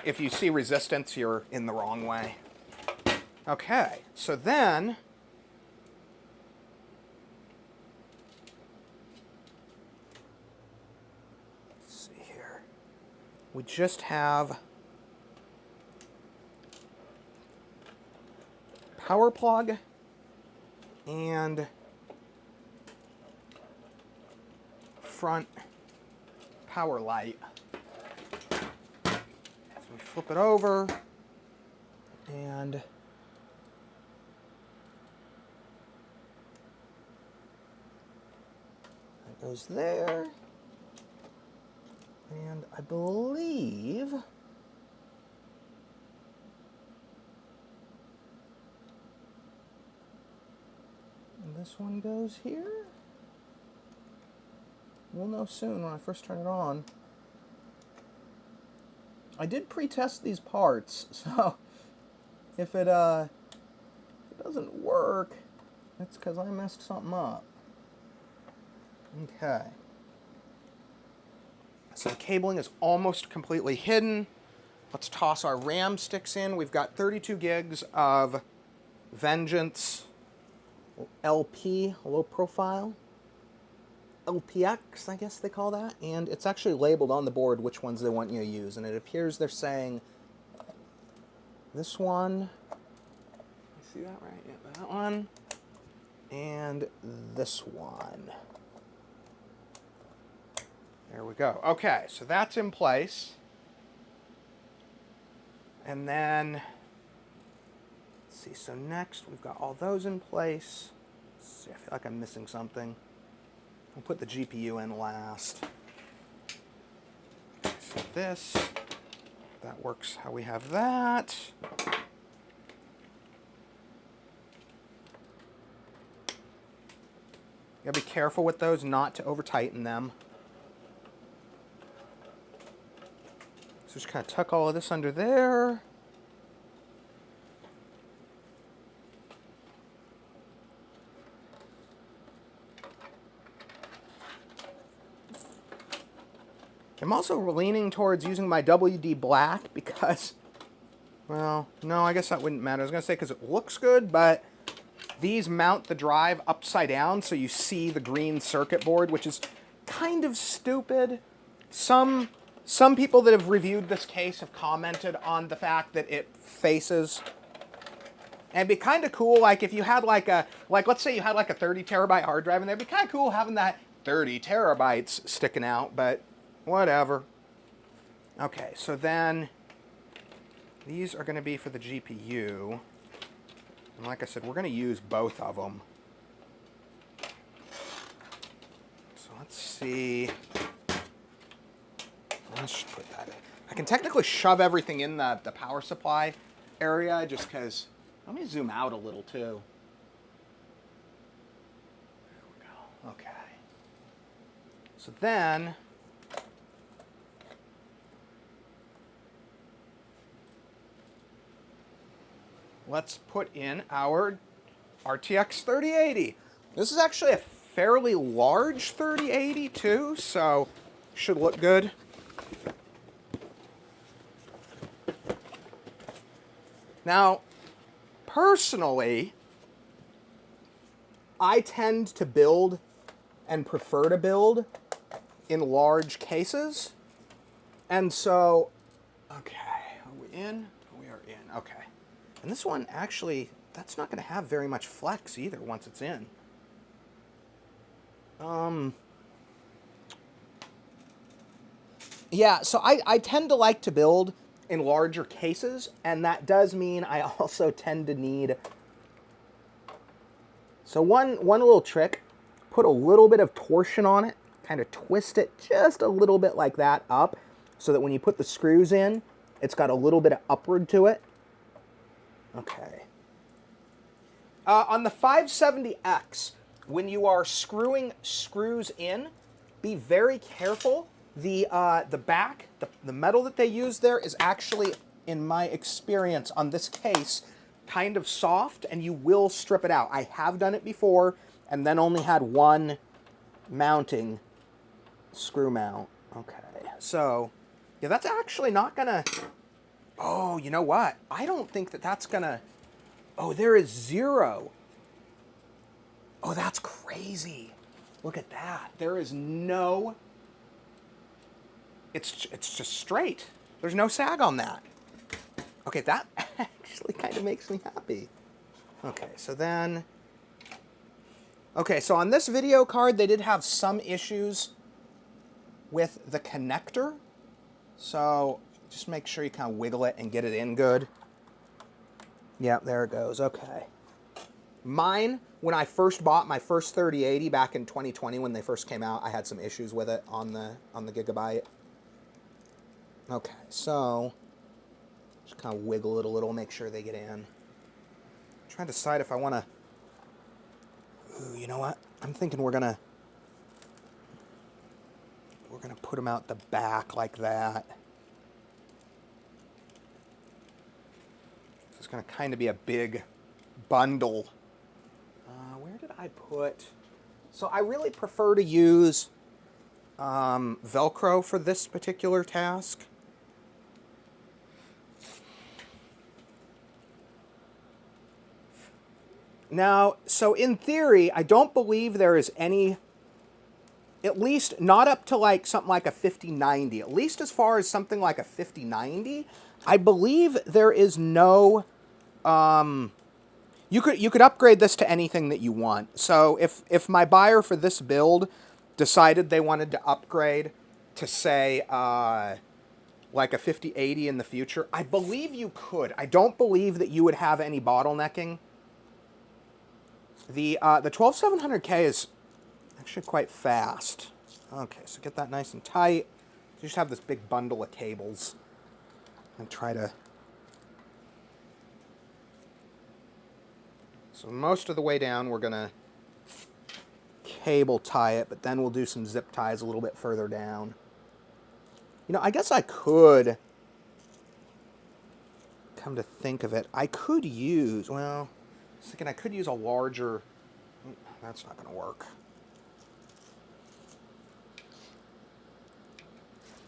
If you see resistance, you're in the wrong way. Okay, so then let's see here. We just have power plug and front power light. So we flip it over and that goes there. And I believe this one goes here. We'll know soon when I first turn it on. I did pre-test these parts, so if it doesn't work, it's because I messed something up. Okay. So the cabling is almost completely hidden. Let's toss our RAM sticks in. We've got 32 gigs of Vengeance LP, low profile. LPX, I guess they call that. And it's actually labeled on the board which ones they want you to use. And it appears they're saying this one. You see that right? Yeah, that one. And this one. There we go. Okay, so that's in place. And then, let's see, so next we've got all those in place. Let's see, I feel like I'm missing something. I'll put the GPU in last. So this, that works how we have that. You gotta be careful with those not to over tighten them. So just kind of tuck all of this under there. I'm also leaning towards using my WD black because, well, no, I guess that wouldn't matter. I was going to say because it looks good, but these mount the drive upside down so you see the green circuit board, which is kind of stupid. Some people that have reviewed this case have commented on the fact that it faces. And it'd be kind of cool, like if you had let's say you had like a 30 terabyte hard drive in there, it'd be kind of cool having that 30 terabytes sticking out, but Whatever. Okay, so then these are going to be for the GPU. And like I said, we're going to use both of them. So let's see. Let's just put that in. I can technically shove everything in the power supply area just because... Let me zoom out a little too. There we go. Okay. So then... let's put in our RTX 3080. This is actually a fairly large 3080 too, so should look good. Now, personally, I tend to build and prefer to build in large cases. And so, okay, are we in? We are in, okay. And this one, actually, that's not going to have very much flex either once it's in. Yeah, so I tend to like to build in larger cases, and that does mean I also tend to need... So one little trick, put a little bit of torsion on it, kind of twist it just a little bit like that up, so that when you put the screws in, it's got a little bit of upward to it. Okay. On the 570X, when you are screwing screws in, be very careful. The back, the metal that they use there is actually, in my experience on this case, kind of soft, and you will strip it out. I have done it before, and then only had one mounting screw mount. Okay, so, yeah, that's actually not gonna... Oh, you know what? I don't think that that's gonna... Oh, there is 0. Oh, that's crazy. Look at that. There is no... It's just straight. There's no sag on that. Okay, that actually kind of makes me happy. Okay, so then... Okay, so on this video card, they did have some issues with the connector. So just make sure you kind of wiggle it and get it in good. Yep, there it goes. Okay. Mine, when I first bought my first 3080 back in 2020 when they first came out, I had some issues with it on the Gigabyte. Okay, so just kind of wiggle it a little, make sure they get in. I'm trying to decide if I want to... Ooh, you know what? I'm thinking we're gonna put them out the back like that. It's going to kind of be a big bundle. Where did I put... So I really prefer to use Velcro for this particular task. Now, so in theory, I don't believe there is any... At least not up to like something like a 5090. At least as far as something like a 5090, I believe there is no... You could upgrade this to anything that you want. So if my buyer for this build decided they wanted to upgrade to say like a 5080 in the future, I believe you could. I don't believe that you would have any bottlenecking. The 12700K is actually quite fast. Okay, so get that nice and tight. You just have this big bundle of cables and try to... So most of the way down, we're going to cable tie it, but then we'll do some zip ties a little bit further down. You know, I guess I could, come to think of it, I could use, well, I was thinking I could use a larger... That's not going to work.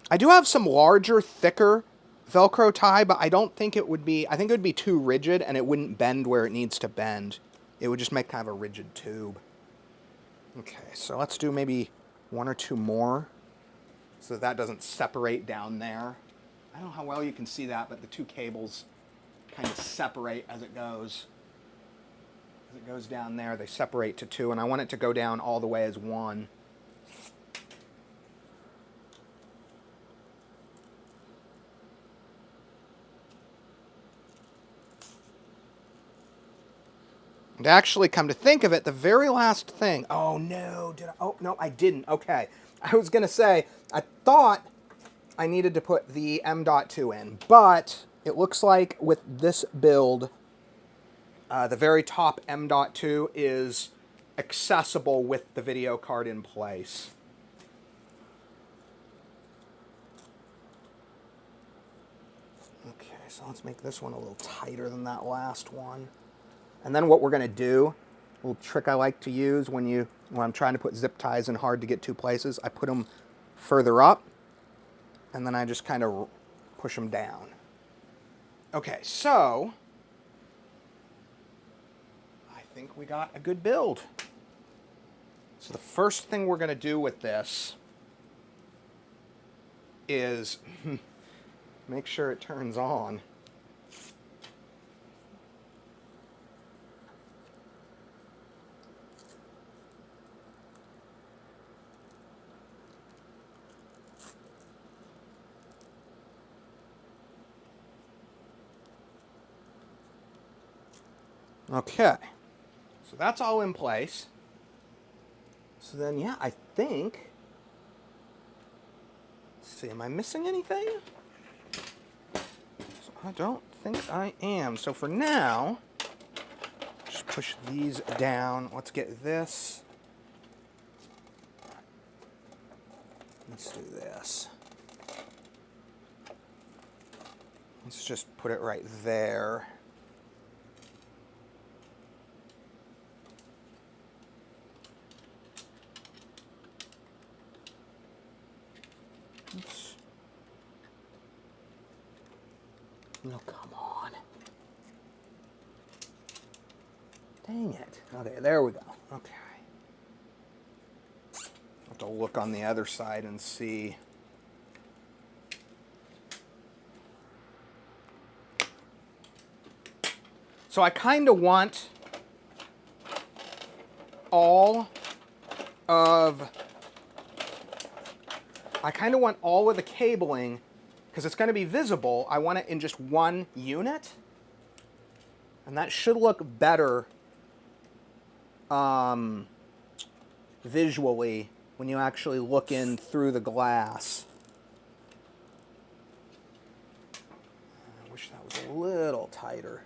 I do have some larger, thicker Velcro tie, but I don't think it would be... I think it would be too rigid, and it wouldn't bend where it needs to bend. It would just make kind of a rigid tube. Okay, so let's do maybe 1 or 2 more, so that doesn't separate down there. I don't know how well you can see that, but the 2 cables kind of separate as it goes. As it goes down there, they separate to 2, and I want it to go down all the way as 1. And actually, come to think of it, the very last thing... Oh, no. Did I? Oh, no, I didn't. Okay. I was going to say, I thought I needed to put the M.2 in, but it looks like with this build, the very top M.2 is accessible with the video card in place. Okay, so let's make this one a little tighter than that last one. And then what we're going to do, a little trick I like to use when I'm trying to put zip ties in hard to get to places, I put them further up, and then I just kind of push them down. Okay, so I think we got a good build. So the first thing we're going to do with this is make sure it turns on. Okay, so that's all in place. So then, yeah, I think, let's see, am I missing anything? So I don't think I am. So for now, just push these down. Let's get this. Let's do this. Let's just put it right there. Oops. No, come on. Dang it. Okay, there we go. Okay. I'll have to look on the other side and see. So I kind of want all of the cabling, because it's going to be visible. I want it in just one unit, and that should look better visually when you actually look in through the glass. I wish that was a little tighter.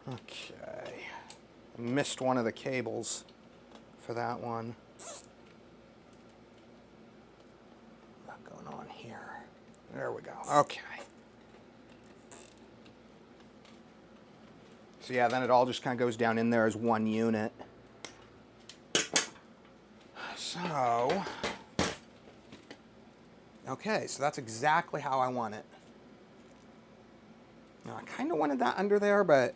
Okay, I missed one of the cables for that one. What's going on here? There we go. Okay. So yeah, then it all just kind of goes down in there as one unit. So, okay, so that's exactly how I want it. Now, I kind of wanted that under there, but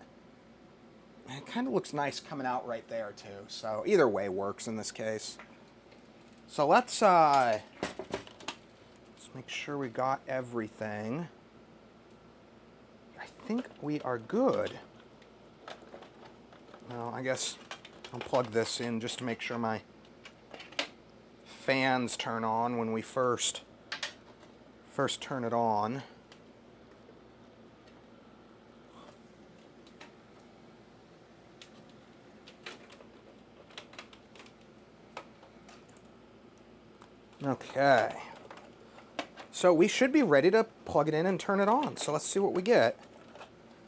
it kind of looks nice coming out right there too. So either way works in this case. So let's make sure we got everything. I think we are good. Well, I guess I'll plug this in just to make sure my fans turn on when we first turn it on. Okay, so we should be ready to plug it in and turn it on. So let's see what we get.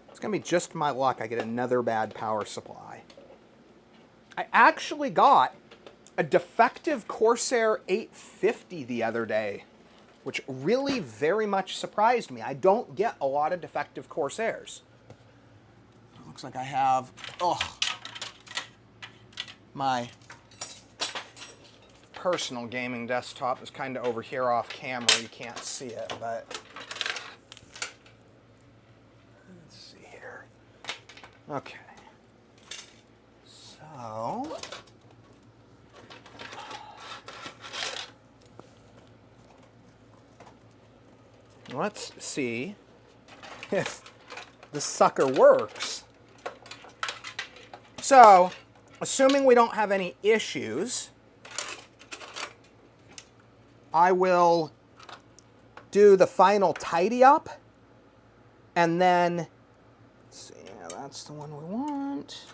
It's gonna be just my luck I get another bad power supply. I actually got a defective Corsair 850 the other day, which really very much surprised me. I don't get a lot of defective Corsairs. It looks like I have, my personal gaming desktop is kind of over here off camera. You can't see it, but let's see here. Okay. So let's see if this sucker works. So, assuming we don't have any issues, I will do the final tidy up And then, let's see, yeah, that's the one we want.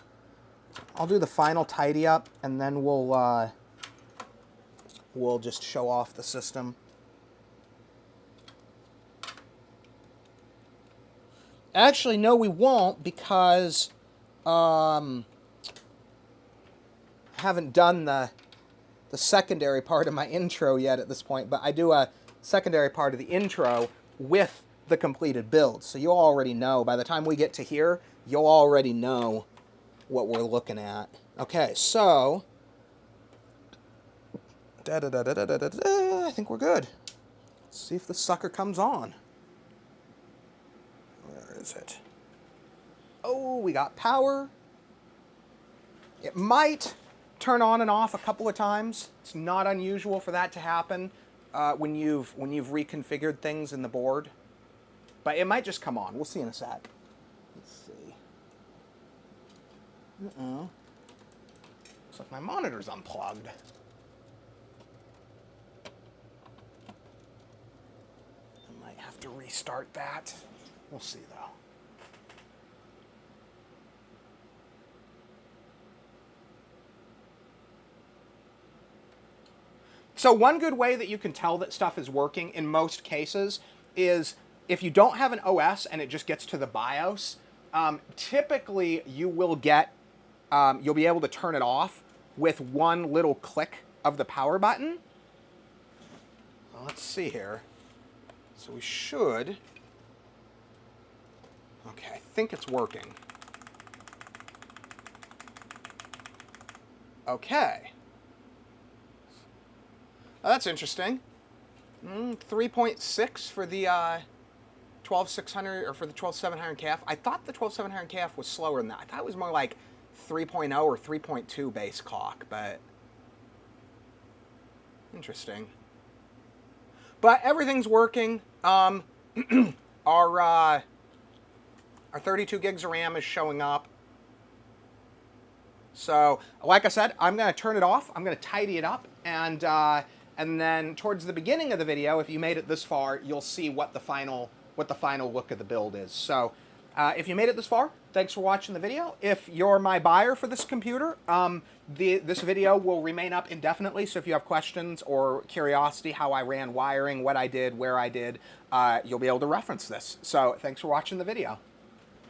I'll do the final tidy up, and then we'll just show off the system. Actually, no, we won't, because I haven't done the secondary part of my intro yet at this point, but I do a secondary part of the intro with the completed build. So you'll already know, by the time we get to here, you'll already know what we're looking at. Okay, so I think we're good. Let's see if the sucker comes on. Where is it? Oh, we got power. It might turn on and off a couple of times. It's not unusual for that to happen when you've reconfigured things in the board. But it might just come on. We'll see in a sec. Let's see. Uh-oh. Looks like my monitor's unplugged. I might have to restart that. We'll see, though. So one good way that you can tell that stuff is working in most cases is if you don't have an OS and it just gets to the BIOS, typically you will get, you'll be able to turn it off with one little click of the power button. Well, let's see here. So we should, okay, I think it's working. Okay. Oh, that's interesting. 3.6 for the 12600 or for the 12700 KF. I thought the 12700 KF was slower than that. I thought it was more like 3.0 or 3.2 base clock, but interesting. But everything's working. Our 32 gigs of RAM is showing up. So, like I said, I'm going to turn it off. I'm going to tidy it up, and then towards the beginning of the video, if you made it this far, you'll see what the final look of the build is. So, if you made it this far, thanks for watching the video. If you're my buyer for this computer, this video will remain up indefinitely. So if you have questions or curiosity how I ran wiring, what I did, where I did, you'll be able to reference this. So thanks for watching the video.